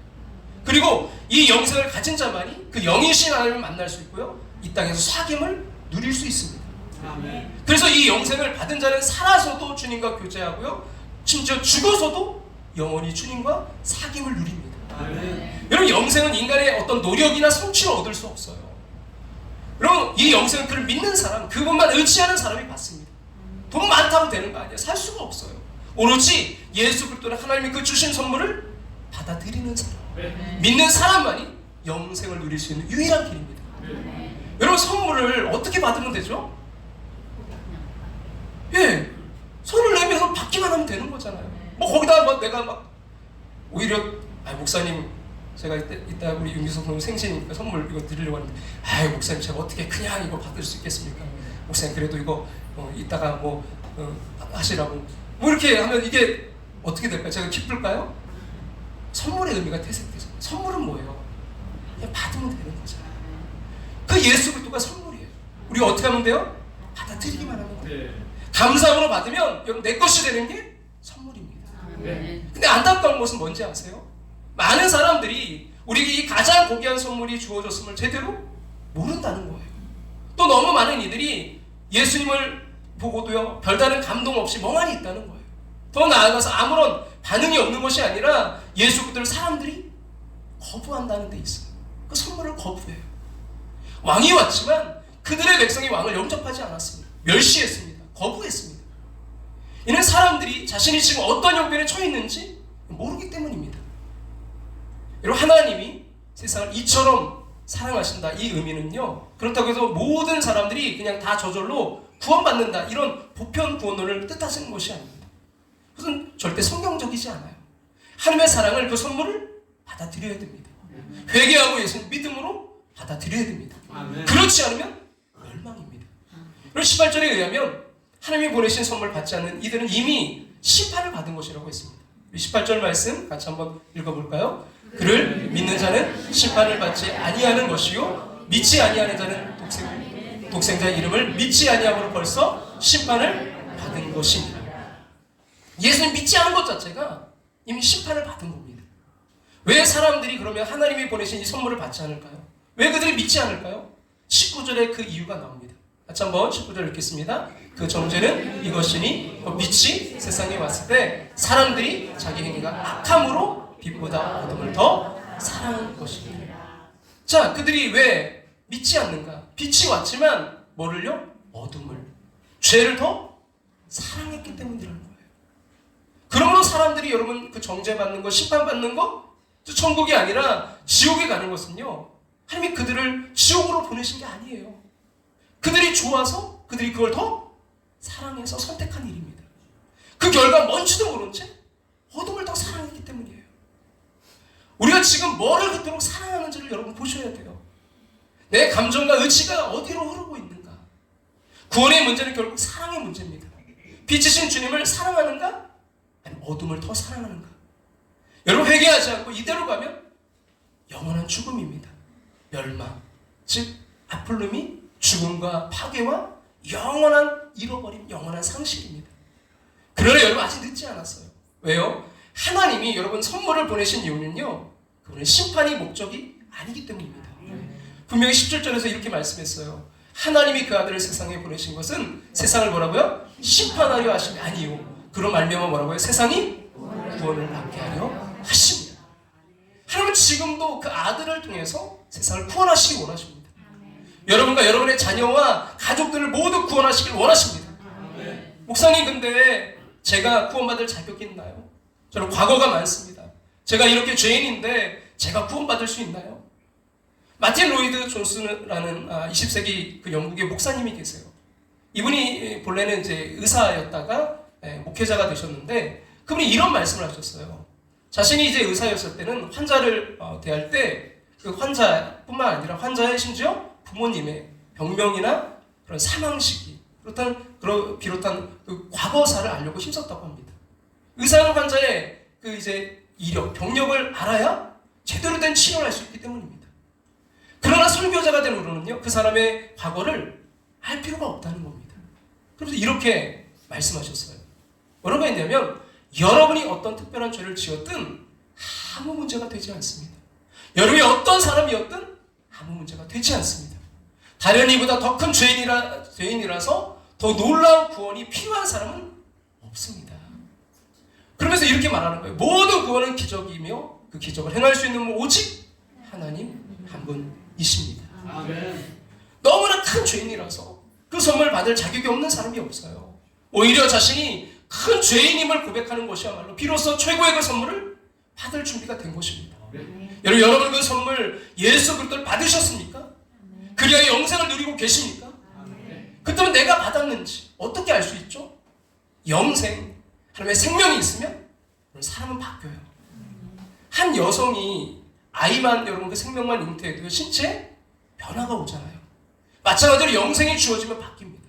그리고 이 영생을 가진 자만이 그 영이신 하나님을 만날 수 있고요, 이 땅에서 사귐을 누릴 수 있습니다. 아멘. 그래서 이 영생을 받은 자는 살아서도 주님과 교제하고요, 심지어 죽어서도 영원히 주님과 사귐을 누립니다. 아멘. 여러분, 영생은 인간의 어떤 노력이나 성취로 얻을 수 없어요. 여러분, 이 영생은 그를 믿는 사람, 그것만 의지하는 사람이 받습니다. 돈 많다고 되는 거 아니에요. 살 수가 없어요. 오로지 예수 그리스도는 하나님이 그 주신 선물을 받아들이는 사람, 믿는 사람만이 영생을 누릴 수 있는 유일한 길입니다. 여러분, 선물을 어떻게 받으면 되죠? 예, 손을 내밀어서 받기만 하면 되는 거잖아요. 뭐 거기다 뭐 내가 막 오히려 목사님, 제가 이따 우리 윤기석 선생님 생신이니까 선물 이거 드리려고 하는데, 목사님 제가 어떻게 그냥 이거 받을 수 있겠습니까? 목사님 그래도 이거 이따가 하시라고 뭐 이렇게 하면 이게 어떻게 될까요? 제가 기쁠까요? 선물의 의미가 퇴색되죠. 선물은 뭐예요? 그냥 받으면 되는 거잖아요. 그 예수 그리스도가 선물이에요. 우리가 어떻게 하면 돼요? 받아들이기만 하면 돼요. 감사함으로 받으면 내 것이 되는 게 선물입니다. 근데 안타까운 것은 뭔지 아세요? 많은 사람들이 우리에게 이 가장 고귀한 선물이 주어졌음을 제대로 모른다는 거예요. 또 너무 많은 이들이 예수님을 보고도요, 별다른 감동 없이 멍하니 있다는 거예요. 더 나아가서 아무런 반응이 없는 것이 아니라 예수 그리스도를 사람들이 거부한다는 데 있어요. 그 선물을 거부해요. 왕이 왔지만 그들의 백성이 왕을 영접하지 않았습니다. 멸시했습니다. 거부했습니다. 이는 사람들이 자신이 지금 어떤 형편에 처해 있는지 모르기 때문입니다. 여러분, 하나님이 세상을 이처럼 사랑하신다, 이 의미는요, 그렇다고 해서 모든 사람들이 그냥 다 저절로 구원받는다, 이런 보편 구원론을 뜻하시는 것이 아닙니다. 그것은 절대 성경적이지 않아요. 하나님의 사랑을, 그 선물을 받아들여야 됩니다. 회개하고 예수님 믿음으로 받아들여야 됩니다. 그렇지 않으면 멸망입니다. 그리고 18절에 의하면 하나님이 보내신 선물 받지 않는 이들은 이미 심판을 받은 것이라고 했습니다. 18절 말씀 같이 한번 읽어볼까요? 그를 믿는 자는 심판을 받지 아니하는 것이요, 믿지 아니하는 자는 독생자의 이름을 믿지 아니함으로 벌써 심판을 받은 것입니다. 예수님 믿지 않은 것 자체가 이미 심판을 받은 겁니다. 왜 사람들이 그러면 하나님이 보내신 이 선물을 받지 않을까요? 왜 그들이 믿지 않을까요? 19절에 그 이유가 나옵니다. 같이 한번 19절 읽겠습니다. 그 정죄는 이것이니 빛이 세상에 왔을 때 사람들이 자기 행위가 악함으로 빛보다 어둠을 더 사랑한 것입니다. 자, 그들이 왜 믿지 않는가? 빛이 왔지만 뭐를요? 어둠을, 죄를 더 사랑했기 때문이라는 거예요. 그러므로 사람들이, 여러분, 그 정죄받는 거, 심판받는 거, 천국이 아니라 지옥에 가는 것은요, 하나님이 그들을 지옥으로 보내신 게 아니에요. 그들이 좋아서 그들이 그걸 더 사랑해서 선택한 일입니다. 그 결과 뭔지도 모른 채 어둠을 더 사랑했기 때문이에요. 우리가 지금 뭐를 그토록 사랑하는지를 여러분 보셔야 돼요. 내 감정과 의지가 어디로 흐르고 있는가? 구원의 문제는 결국 사랑의 문제입니다. 빛이신 주님을 사랑하는가? 아니면 어둠을 더 사랑하는가? 여러분, 회개하지 않고 이대로 가면 영원한 죽음입니다. 멸망, 즉 아플룸이 죽음과 파괴와 영원한 잃어버림, 영원한 상실입니다. 그러나 여러분, 아직 늦지 않았어요. 왜요? 하나님이 여러분 선물을 보내신 이유는요, 그분의 심판이 목적이 아니기 때문입니다. 분명히 17절에서 이렇게 말씀했어요. 하나님이 그 아들을 세상에 보내신 것은 세상을 뭐라고요? 심판하려 하심이 아니요, 그로 말미암아 뭐라고요? 세상이 구원을 받게 하려 하십니다. 하나님은 지금 여러분도 그 아들을 통해서 세상을 구원하시기 원하십니다. 여러분과 여러분의 자녀와 가족들을 모두 구원하시길 원하십니다. 목사님, 근데 제가 구원받을 자격이 있나요? 저는 과거가 많습니다. 제가 이렇게 죄인인데 제가 구원받을 수 있나요? 마틴 로이드 존스라는 20세기 그 영국의 목사님이 계세요. 이분이 본래는 이제 의사였다가 목회자가 되셨는데, 그분이 이런 말씀을 하셨어요. 자신이 이제 의사였을 때는 환자를 대할 때 그 환자뿐만 아니라 환자의 심지어 부모님의 병명이나 그런 사망 시기, 비롯한 그 과거사를 알려고 힘썼다고 합니다. 의사는 환자의 그 이제 이력, 병력을 알아야 제대로 된 치료를 할 수 있기 때문입니다. 그러나 설교자가 된 우리는요, 그 사람의 과거를 알 필요가 없다는 겁니다. 그래서 이렇게 말씀하셨어요. 뭐라고 했냐면, 여러분이 어떤 특별한 죄를 지었든 아무 문제가 되지 않습니다. 여러분이 어떤 사람이었든 아무 문제가 되지 않습니다. 다른 이보다 더 큰 죄인이라서 더 놀라운 구원이 필요한 사람은 없습니다. 그러면서 이렇게 말하는 거예요. 모든 구원은 기적이며 그 기적을 행할 수 있는 오직 하나님 한 분이십니다. 아멘. 너무나 큰 죄인이라서 그 선물 받을 자격이 없는 사람이 없어요. 오히려 자신이 큰 죄인임을 고백하는 것이야말로 비로소 최고의 그 선물을 받을 준비가 된 것입니다. 여러분 그 선물 예수 그리스도를 받으셨습니까? 그리하여 영생을 누리고 계십니까? 그렇다면 내가 받았는지 어떻게 알 수 있죠? 영생, 하나님의 생명이 있으면 사람은 바뀌어요. 한 여성이 아이만, 여러분 그 생명만 잉태해도 신체에 변화가 오잖아요. 마찬가지로 영생이 주어지면 바뀝니다.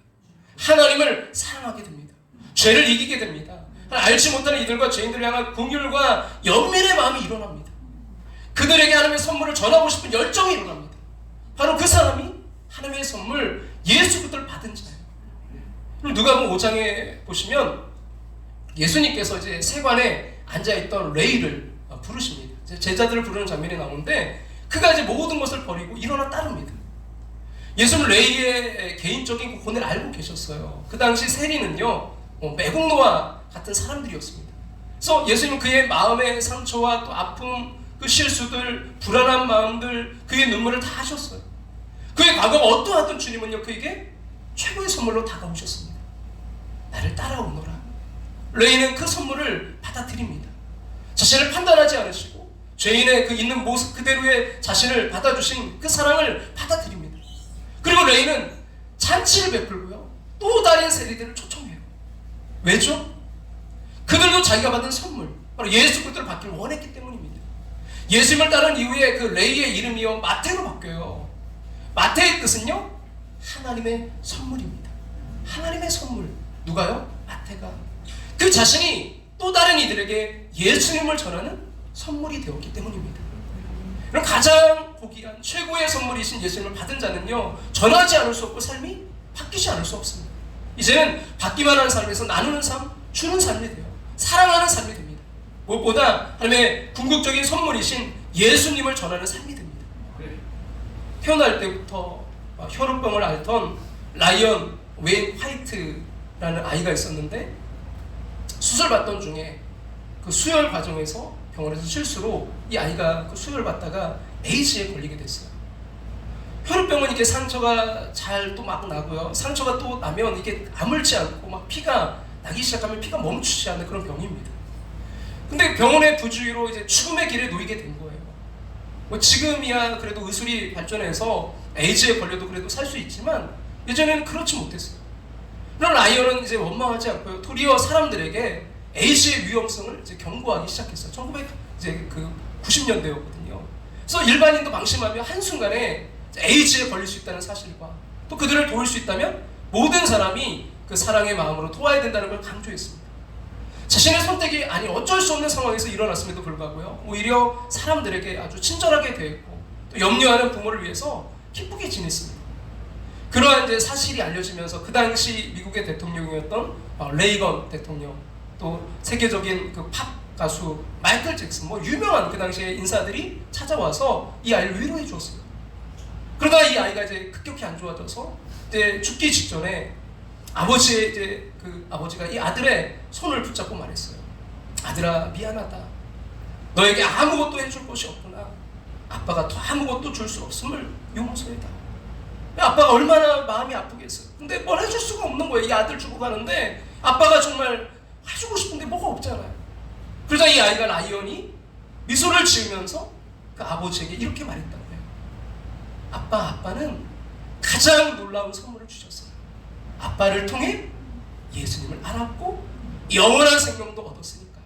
하나님을 사랑하게 됩니다. 죄를 이기게 됩니다. 알지 못하는 이들과 죄인들을 향한 긍휼과 연민의 마음이 일어납니다. 그들에게 하나님의 선물을 전하고 싶은 열정이 일어납니다. 바로 그 사람이 하나님의 선물 예수 그리스도를 받은 자예요. 누가복음 5장에 보시면 예수님께서 이제 세관에 앉아있던 레이를 부르십니다. 이제 제자들을 부르는 장면이 나오는데, 그가 이제 모든 것을 버리고 일어나 따릅니다. 예수는 레이의 개인적인 고뇌를 알고 계셨어요. 그 당시 세리는요, 매국노와 같은 사람들이었습니다. 그래서 예수님은 그의 마음의 상처와 또 아픔, 그 실수들, 불안한 마음들, 그의 눈물을 다 하셨어요. 그의 과거가 어떠하던 주님은요, 그에게 최고의 선물로 다가오셨습니다. 나를 따라오너라. 레이는 그 선물을 받아들입니다. 자신을 판단하지 않으시고 죄인의 그 있는 모습 그대로의 자신을 받아주신 그 사랑을 받아들입니다. 그리고 레이는 잔치를 베풀고요, 또 다른 세리들을 초청해요. 왜죠? 그들도 자기가 받은 선물, 바로 예수 그리스도를 받기를 원했기 때문입니다. 예수님을 따른 이후에 그 레이의 이름이요 마태로 바뀌어요. 마태의 뜻은요, 하나님의 선물입니다. 하나님의 선물. 누가요? 마태가. 그 자신이 또 다른 이들에게 예수님을 전하는 선물이 되었기 때문입니다. 그럼 가장 고귀한 최고의 선물이신 예수님을 받은 자는요, 전하지 않을 수 없고 삶이 바뀌지 않을 수 없습니다. 이제는 받기만 하는 삶에서 나누는 삶, 주는 삶이 돼요. 사랑하는 삶이 됩니다. 무엇보다 하나님의 궁극적인 선물이신 예수님을 전하는 삶이 됩니다. 태어날 때부터 혈우병을 앓던 라이언 웨인 화이트라는 아이가 있었는데, 수술받던 중에 그 수혈 과정에서 병원에서 실수로 이 아이가 그 수혈을 받다가 에이즈에 걸리게 됐어요. 혈우병은 이게 상처가 잘 또 막 나고요, 상처가 또 나면 이게 아물지 않고 막 피가 나기 시작하면 피가 멈추지 않는 그런 병입니다. 근데 병원의 부주의로 이제 죽음의 길에 놓이게 된 거예요. 뭐 지금이야 그래도 의술이 발전해서 에이즈에 걸려도 그래도 살 수 있지만 예전에는 그렇지 못했어요. 그런 라이언은 이제 원망하지 않고요, 도리어 사람들에게 에이즈의 위험성을 이제 경고하기 시작했어요. 1990년대였거든요. 그래서 일반인도 방심하며 한순간에 에이즈에 걸릴 수 있다는 사실과 또 그들을 도울 수 있다면 모든 사람이 그 사랑의 마음으로 도와야 된다는 걸 강조했습니다. 자신의 선택이 아니 어쩔 수 없는 상황에서 일어났음에도 불구하고요, 오히려 사람들에게 아주 친절하게 대했고 또 염려하는 부모를 위해서 기쁘게 지냈습니다. 그러한 이제 사실이 알려지면서 그 당시 미국의 대통령이었던 레이건 대통령, 또 세계적인 그 팝 가수 마이클 잭슨, 뭐 유명한 그 당시의 인사들이 찾아와서 이 아이를 위로해 주었습니다. 그러다가 이 아이가 이제 급격히 안 좋아져서 이제 죽기 직전에 아버지의 이제 그 아버지가 이 아들의 손을 붙잡고 말했어요. 아들아, 미안하다. 너에게 아무것도 해줄 것이 없구나. 아빠가 더 아무것도 줄 수 없음을 용서해다. 아빠가 얼마나 마음이 아프겠어요. 근데 뭘 해줄 수가 없는 거예요. 이 아들 주고 가는데 아빠가 정말 해주고 싶은데 뭐가 없잖아요. 그러자 이 아이가 라이언이 미소를 지으면서 그 아버지에게 이렇게 말했다고 해요. 아빠는 가장 놀라운 선물을 주셨어요. 아빠를 통해 예수님을 알았고 영원한 생명도 얻었으니까.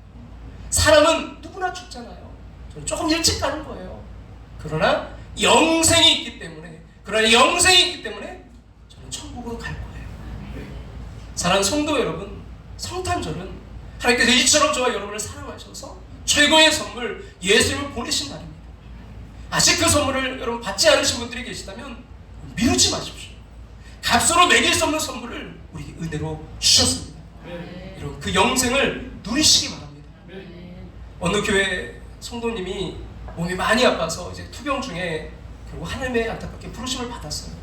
사람은 누구나 죽잖아요. 저는 조금 일찍 가는 거예요. 그러나 영생이 있기 때문에 저는 천국으로 갈 거예요. 사랑하는 성도 여러분, 성탄절은 하나님께서 이처럼 저와 여러분을 사랑하셔서 최고의 선물 예수님을 보내신 날입니다. 아직 그 선물을 여러분 받지 않으신 분들이 계시다면 미루지 마십시오. 값으로 매길 수 없는 선물을 우리에게 은혜로 주셨습니다. 여러분 그 영생을 누리시기 바랍니다. 어느 교회 성도님이 몸이 많이 아파서 이제 투병 중에 결국 하나님의 안타깝게 부르심을 받았어요.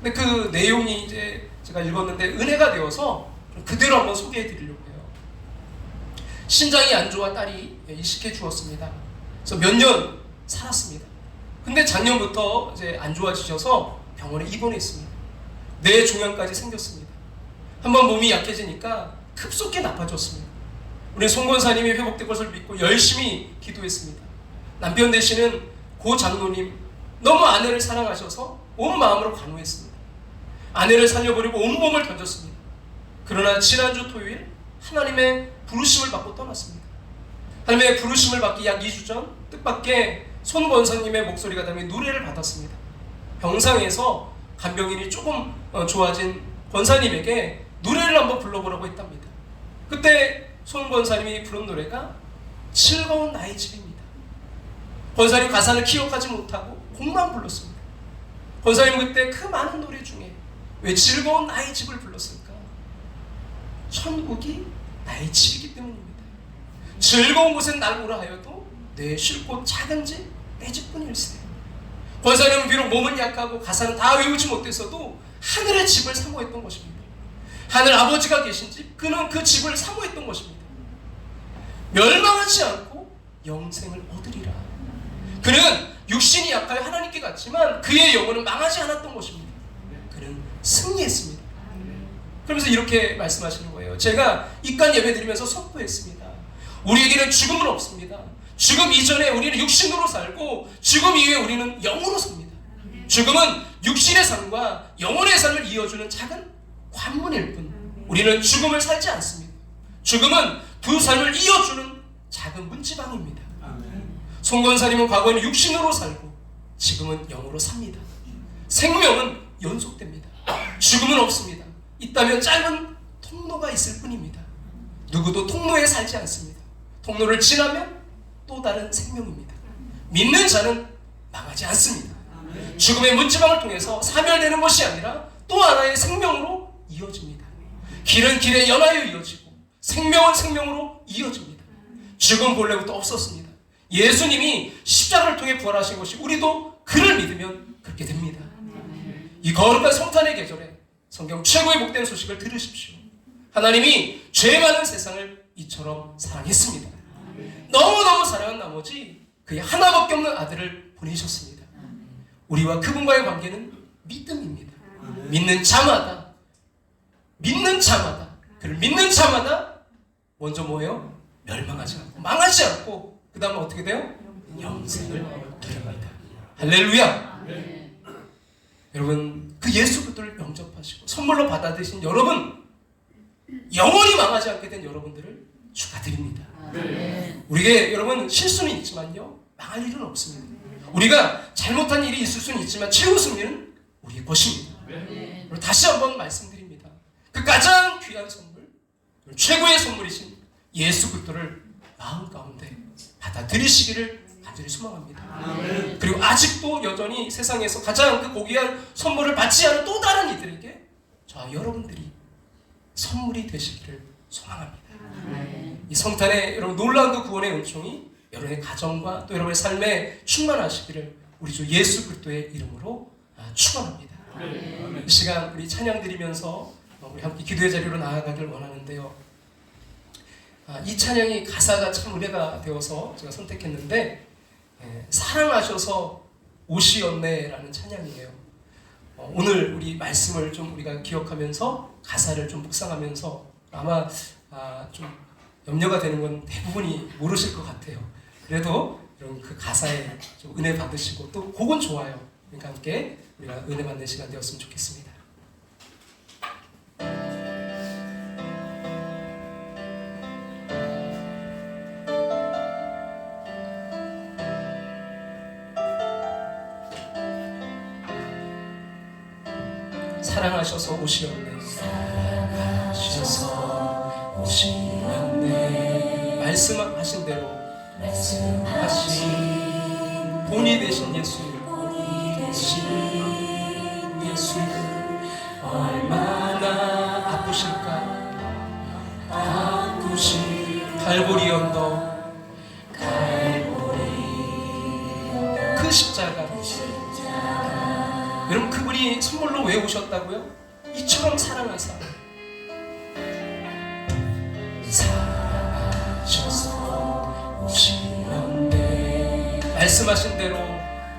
근데 그 내용이 이제 제가 읽었는데 은혜가 되어서 그대로 한번 소개해 드리려고 해요. 신장이 안 좋아 딸이 이식해 주었습니다. 그래서 몇 년 살았습니다. 근데 작년부터 이제 안 좋아지셔서 병원에 입원했습니다. 뇌 종양까지 생겼습니다. 한번 몸이 약해지니까 급속히 나빠졌습니다. 우리 송 권사님이 회복될 것을 믿고 열심히 기도했습니다. 남편 되시는 고 장로님 너무 아내를 사랑하셔서 온 마음으로 간호했습니다. 아내를 살려버리고 온몸을 던졌습니다. 그러나 지난주 토요일 하나님의 부르심을 받고 떠났습니다. 하나님의 부르심을 받기 약 2주 전 뜻밖의 손 권사님의 목소리가 담긴 노래를 받았습니다. 병상에서 간병인이 조금 좋아진 권사님에게 노래를 한번 불러보라고 했답니다. 그때 손 권사님이 부른 노래가 즐거운 나의 집입니다. 권사님 가사를 기억하지 못하고 곡만 불렀습니다. 권사님 그때 그 많은 노래 중에 왜 즐거운 나의 집을 불렀을까? 천국이 나의 집이기 때문입니다. 즐거운 곳엔 날 오라 하여도 내 쉴 곳 작은 집 내 집뿐일세. 권사님은 비록 몸은 약하고 가사는 다 외우지 못했어도 하늘의 집을 사모했던 것입니다. 하늘 아버지가 계신 집, 그는 그 집을 사모했던 것입니다. 멸망하지 않고 영생을 얻으리라. 그는 육신이 약하여 하나님께 갔지만 그의 영혼은 망하지 않았던 것입니다. 그는 승리했습니다. 그러면서 이렇게 말씀하시는 거예요. 제가 입간 예배 드리면서 선포했습니다. 우리에게는 죽음은 없습니다. 죽음 이전에 우리는 육신으로 살고 죽음 이후에 우리는 영으로 삽니다. 죽음은 육신의 삶과 영혼의 삶을 이어주는 작은 관문일 뿐 우리는 죽음을 살지 않습니다. 죽음은 두 삶을 이어주는 작은 문지방입니다. 송 권사님은 과거에는 육신으로 살고 지금은 영으로 삽니다. 생명은 연속됩니다. 죽음은 없습니다. 있다면 짧은 통로가 있을 뿐입니다. 누구도 통로에 살지 않습니다. 통로를 지나면 또 다른 생명입니다. 믿는 자는 망하지 않습니다. 죽음의 문지방을 통해서 사멸되는 것이 아니라 또 하나의 생명으로 이어집니다. 길은 길에 연하여 이어지고 생명은 생명으로 이어집니다. 죽음 본래부터 없었습니다. 예수님이 십자가를 통해 부활하신 것이 우리도 그를 믿으면 그렇게 됩니다. 이 거룩한 성탄의 계절에 성경 최고의 복된 소식을 들으십시오. 하나님이 죄 많은 세상을 이처럼 사랑했습니다. 너무너무 사랑한 나머지 그의 하나밖에 없는 아들을 보내셨습니다. 우리와 그분과의 관계는 믿음입니다. 믿는 자마다 그를 믿는 자마다 먼저 뭐예요? 멸망하지 않고 망하지 않고 그 다음에 어떻게 돼요? 영생을 누립니다. 할렐루야. 여러분 그 예수 그리스도를 영접하시고 선물로 받아들이신 여러분, 영원히 망하지 않게 된 여러분들을 축하드립니다. 우리에게 여러분 실수는 있지만요 망할 일은 없습니다. 우리가 잘못한 일이 있을 수는 있지만 최후 승리는 우리의 것입니다. 다시 한번 말씀드립니다. 그 가장 귀한 선물, 최고의 선물이신 예수 그리스도를 마음 가운데 받아들이시기를 간절히 소망합니다. 그리고 아직도 여전히 세상에서 가장 그 고귀한 선물을 받지 않은 또 다른 이들에게 저와 여러분들이 선물이 되시기를 소망합니다. 이 성탄에 여러분 놀라운 그 구원의 은총이 여러분의 가정과 또 여러분의 삶에 충만하시기를 우리 주 예수 그리스도의 이름으로 축원합니다. 이 시간 우리 찬양 드리면서 우리 함께 기도의 자리로 나아가길 원하는데요. 이 찬양이 가사가 참 은혜가 되어서 제가 선택했는데 사랑하셔서 옷이었네라는 찬양이에요. 오늘 우리 말씀을 좀 우리가 기억하면서 가사를 좀 묵상하면서 아마 좀 염려가 되는 건 대부분이 모르실 것 같아요. 그래도 이런 그 가사에 좀 은혜 받으시고 또 곡은 좋아요. 그러니까 함께 우리가 은혜 받는 시간 되었으면 좋겠습니다. 사랑하셔서 오시었네. 사랑하셔서 오시었네. 말씀하신 대로 말씀하신 본이 되신 예수, 본이 되신 예수 얼마나 아프실까. 아프실 갈보리 언덕, 그 십자가. 여러분, 그분이 선물로 왜 오셨다고요? 이처럼 사랑하사 사랑하셔서 오시었네. 말씀하신 대로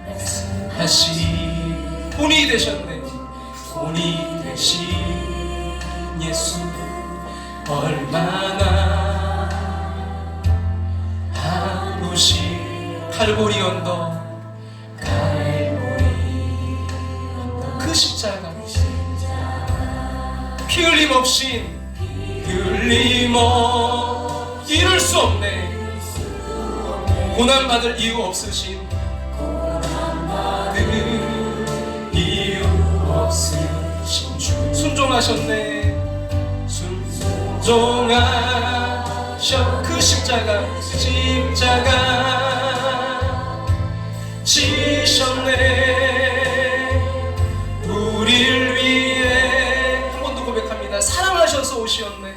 말씀하신 본이 되셨네. 본이 되신 예수 얼마나 아프신 갈보리 언덕, 십자가 피 흘림 없이 이룰 수 없네. 고난받을 이유 없으신, 고난받을 이유 없으신 주 순종하셨네. 순종하셔. 그 십자가 지셨네. 우리를 위해 한 번 더 고백합니다. 사랑하셔서 오시었네.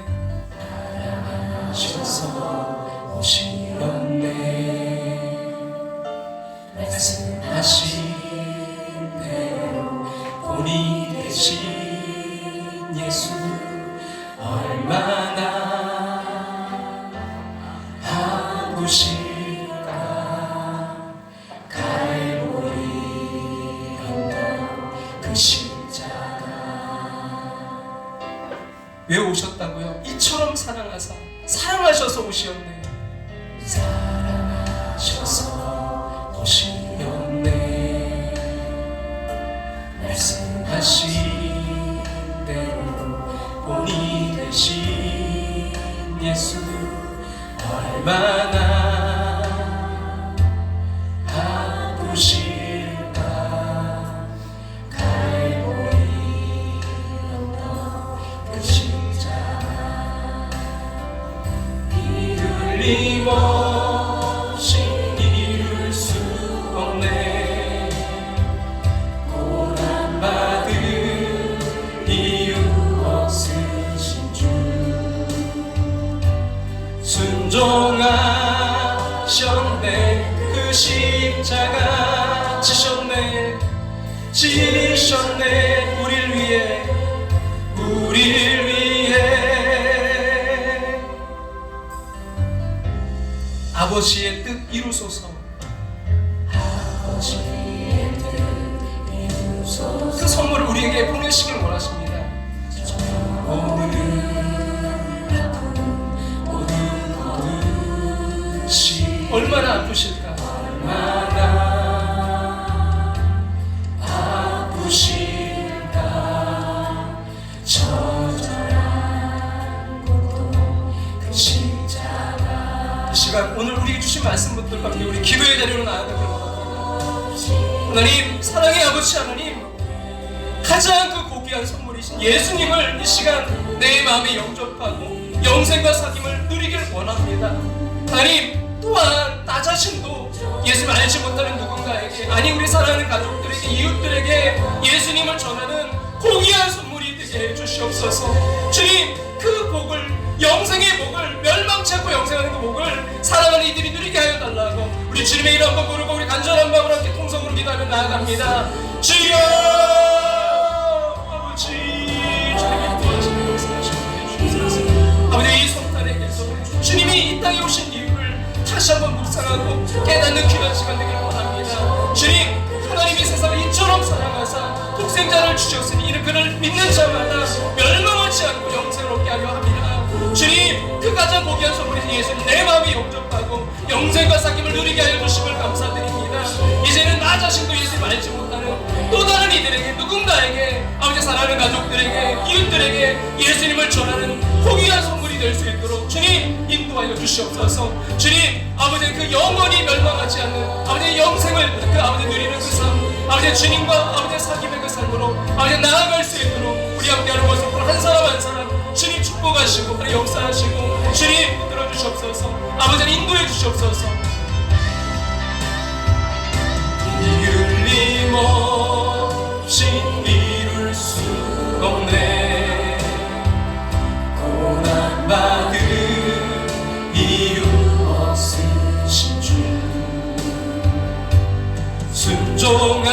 사랑하셔서 오시었네. 말씀하신 대로 본이 되신 예수 얼마나 아프실까. 갈보리 언덕 그 왜 오셨다고요? 이처럼 사랑하셔서 오시었네. 사랑하셔서 오시었네. 말씀하신 대로 본이 되신 예수 얼마나 아프실까. 갈보리 언덕 그 힘없이 이룰 수 없네. 고난받을 이유 없으신 주 순종하셨네. 그 십자가 지셨네. 우릴 위해 아버지의 뜻 이루소서. 그 선물을 우리에게 보내시길 원하십니다. 모든 얼마나 아프실까. 얼마나 아프실까. 처절한 고통 그 십자가. 이 시간 오늘 우리에게 주신 말씀 붙들과 함께 우리 기도의 자리로 나아가길 원합니다. 하나님, 사랑의 아버지 하나님, 가장 그 고귀한 선물이신 예수님을 이 시간 내 마음에 영접하고 영생과 사귐을 누리길 원합니다. 하나님, 또한 나 자신도 예수를 알지 못하는 누군가에게, 아니 우리 사랑하는 가족들에게, 이웃들에게 예수님을 전하는 고귀한 선물이 되게 해주시옵소서. 주님, 그 복을, 영생의 복을, 멸망치 않고 영생하는 그 복을 사랑하는 이들이 누리게 하여 달라고 우리 주님의 이름 한번 부르고 우리 간절한 마음으로 함께 통성으로 기도하며 나아갑니다. 주여 아버지, 주님의 도와주시고 역사하시고 해주시옵소서. 아버지, 이 성탄에게서 주님이 이 땅에 오신 이유를 다시 한번 묵상하고 깨닫는 귀한 시간 되기를 원합니다. 주님, 하나님 독생자를 주셨으니 이는 그를 믿는 자마다 멸망하지 않고 영생을 얻게 하려 함이라. 주님, 그 가장 고귀한 선물인 예수님, 내 마음이 영접하고 영생과 사귐을 누리게 하여 주심을 감사드립니다. 이제는 나 자신도 예수님 알지 못하는 또 다른 이들에게, 누군가에게, 아버지 사랑하는 가족들에게, 이웃들에게 예수님을 전하는 고귀한 선물이 될 수 있도록 주님 인도하여 주시옵소서. 주님, 아버지 그 영원히 멸망하지 않는 아버지 영생을 그 아버지 누리는 그 삶, 아버지 주님과 아버지 사귐의 그 삶으로 아버지 나아갈 수 있도록 우리 함께하는 모습 한 사람 한 사람 주님 축복하시고 역사하시고 주님 붙들어 주시옵소서. 아버지는 인도해 주시옵소서. 이을림 없이 이룰 수 없네. 고난받은 이유 없으신 주 순종하셨네.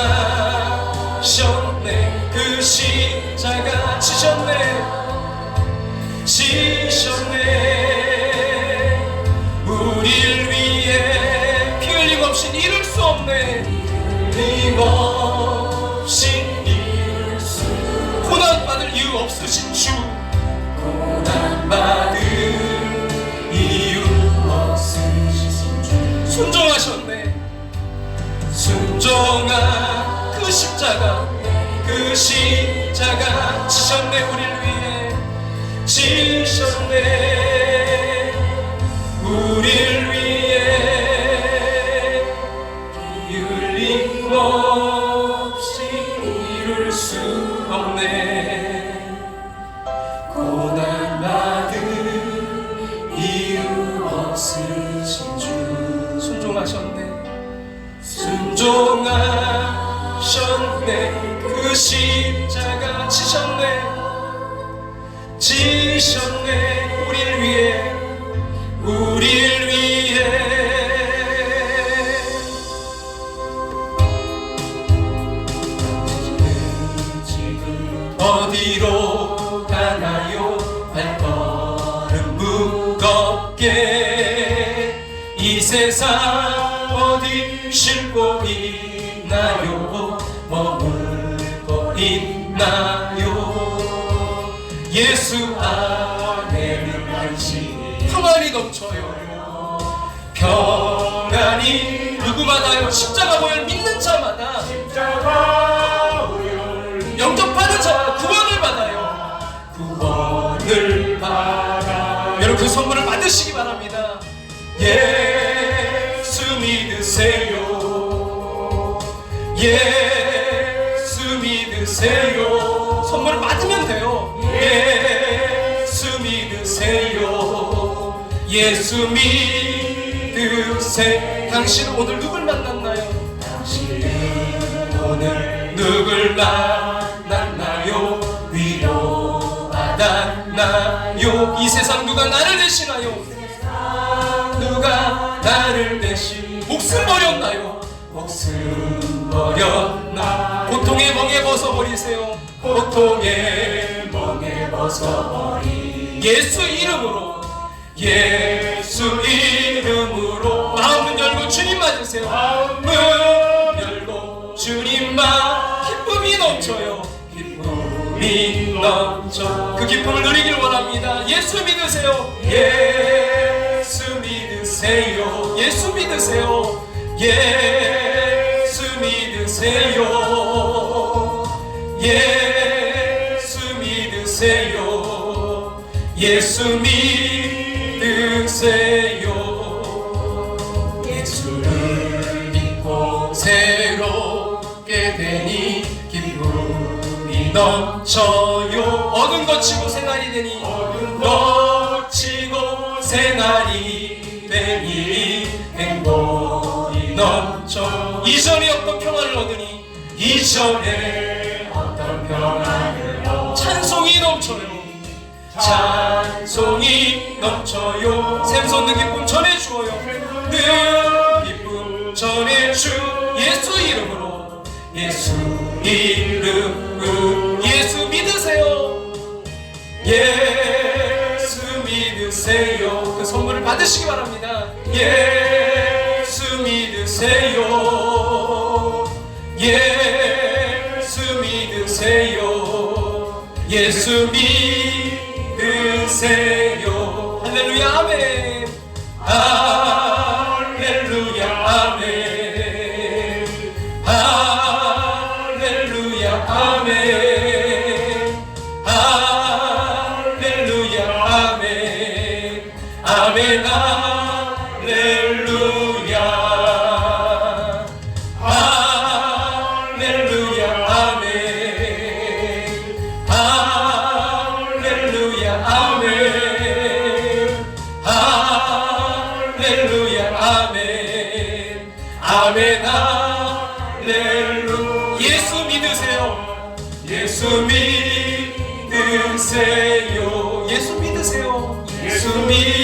그 십자가 지셨네. 우릴 위해 피 흘림 없이 이룰 수 없네. 흘림 없이 이룰 수 고난받을 이유 없으신 주 고난받을 이유 없으신 주 순종하셨네. 순종한 그 십자가 지셨네. 우릴 위해 지셨네. 우릴 위해 흘림 없이 이룰 수 없네. 고난받을 이유 없으신 주 순종하셨네. 그 십자가 지셨네. 우릴 위해 어디로 가나요? 발걸음 무겁게 이 세상 어디 쉴 곳 있나요? 머물고 있나요? 예수 안에는 안식이 평안이 넘쳐요. 평안이 누구마다요? 십자가 보혈 믿는 자마다 영접하는 자마다 구원을 받아요. 여러분 그 선물을 받으시기 바랍니다. 예수 믿으세요. 예수 믿으세요. 선물을 받으면 돼요. 예수 믿으세요. 예수 믿으세요. 당신은 오늘 누굴 만났나요? 당신은 오늘 누굴 만났나요? 위로받았나요? 이 세상 누가 나를 대신하여? 누가 나를 대신 목숨 버렸나요? 목숨 버렸나? 고통의 멍에 벗어버리세요. 고통의 멍에 벗어버리 예수 이름으로 마음은 열고 주님 맞으세요. 마음은 열고 주님만 기쁨이 넘쳐요. 기쁨이 넘쳐 그 기쁨을 누리길 원합니다. 예수 믿으세요. 예수 믿으세요. 예수 믿으세요. 예수 믿으세요. 예수 믿으세요. 예수 믿으세요. 예수를 믿고 새롭게 되니 기쁨이 넘쳐요. 어둠 거치고 새날이 되니 어둠 거치고 새날이 되니 행복이 넘쳐 이전에 없던 평안을 얻으니 이전에 어떤 평안을 찬송이 넘쳐요. 찬송이 넘쳐요. 샘솟는 기쁨 전해주어요. 늘 기쁨 전해주 예수 이름으로 예수 이름으로 예수 믿으세요. 예수 믿으세요. 그 선물을 받으시기 바랍니다. 예수 믿으세요. 예수 믿으세요. 예수 믿으세요. 할렐루야 아멘. 할렐루야 아멘. 할렐루야 아멘. 할렐루야 아멘. 아멘. 할렐루야. 할렐루야 아멘. 할렐루야 아멘. 할렐루야 아멘. 아멘. 할렐루야. 예수 믿으세요. 예수 믿으세요. 예수 믿으세요. 예수 믿으세요.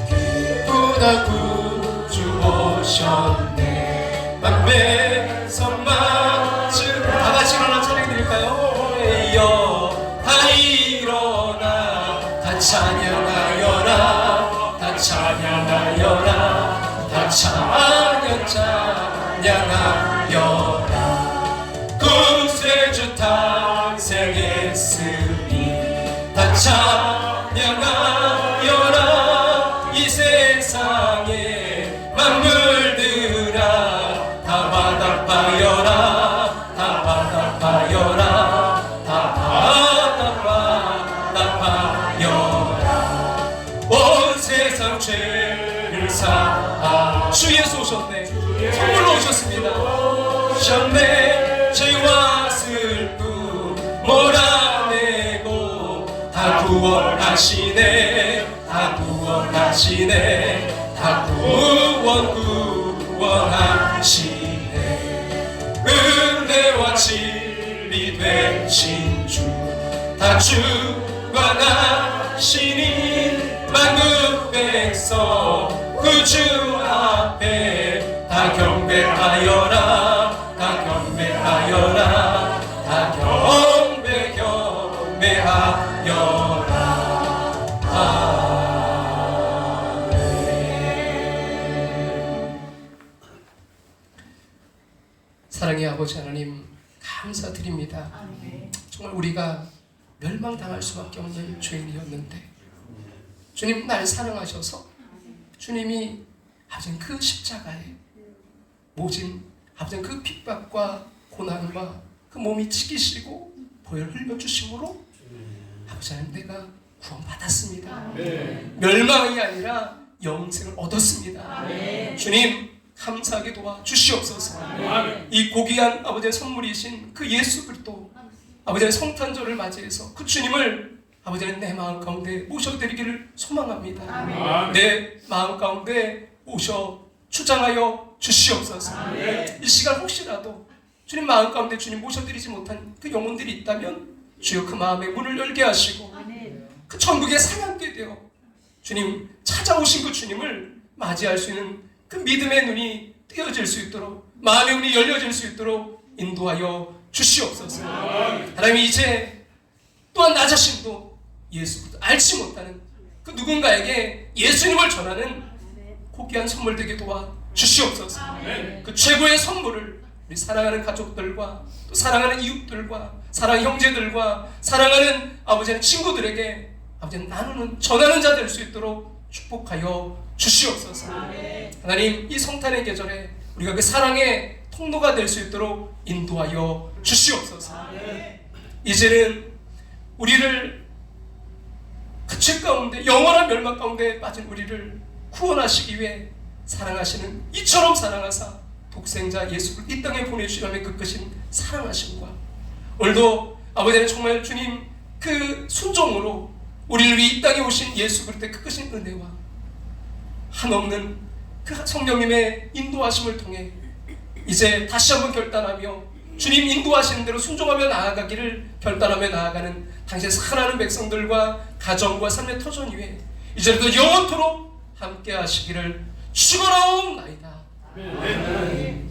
기쁘다 구주 오셨네. 만배 선마치. 다 같이 일어나 찬양 드릴까요? 이어 다 일어나 다 찬양하여라. 다 찬양하여라. 다 찬양하여라. 구세주 탄생했으니 다 찬양하여라. 이 세상에 만물들아 다 바다바여라. 다 바다바여라. 다 바다바여라. 온 세상 죄를 사. 주 예수 오셨네. 선물로 오셨습니다. 오셨네. 죄와 슬픔 몰아내고 다 구원하시네. 다 구원하시네. 다 구원하시네. 은혜와 진리 되신 주 다 주관하시니 만국 백성 구주 앞에 다 경배하여라. 다 경배하여라. 다 경배하여라. 사랑의 아버지 하나님 감사드립니다. 정말 우리가 멸망당할 수밖에 없는 죄인이었는데 주님 날 사랑하셔서 주님이 아버지 그 십자가에 모진 아버지 그 핍박과 고난과 그 몸이 찢기시고 보혈 흘려주심으로 아버지 하나님 내가 구원받았습니다. 멸망이 아니라 영생을 얻었습니다. 주님 감사하게 도와주시옵소서. 이 고귀한 아버지의 선물이신 그 예수 그리스도 아버지의 성탄절을 맞이해서 그 주님을 아버지는 내 마음 가운데 모셔드리기를 소망합니다. 내 마음 가운데 모셔 주장하여 주시옵소서. 이 시간 혹시라도 주님 마음 가운데 주님 모셔드리지 못한 그 영혼들이 있다면 주여 그 마음의 문을 열게 하시고 그 천국에 사랑하게 되어 주님 찾아오신 그 주님을 맞이할 수 있는 그 믿음의 눈이 띄어질 수 있도록 마음의 문이 열려질 수 있도록 인도하여 주시옵소서. 하나님 이제 또한 나 자신도 예수 알지 못하는 그 누군가에게 예수님을 전하는 고귀한 선물 되게 도와 주시옵소서. 그 최고의 선물을 우리 사랑하는 가족들과 또 사랑하는 이웃들과 사랑하는 형제들과 사랑하는 아버지의 친구들에게 아버지는 나누는 전하는 자 될 수 있도록 축복하여 주시옵소서. 하나님 이 성탄의 계절에 우리가 그 사랑의 통로가 될 수 있도록 인도하여 주시옵소서. 이제는 우리를 그 죄 가운데 영원한 멸망 가운데 빠진 우리를 구원하시기 위해 사랑하시는 이처럼 사랑하사 독생자 예수를 이 땅에 보내주시라며 그 크신 사랑하심과 오늘도 아버지는 정말 주님 그 순종으로 우리를 위해 이 땅에 오신 예수 그리스도의 그 크신 은혜와 한없는 그 성령님의 인도하심을 통해 이제 다시 한번 결단하며 주님 인도하시는 대로 순종하며 나아가기를 결단하며 나아가는 당신의 사랑하는 백성들과 가정과 삶의 터전 위에 이제부터 영원토록 함께 하시기를 축원하옵나이다. 아멘.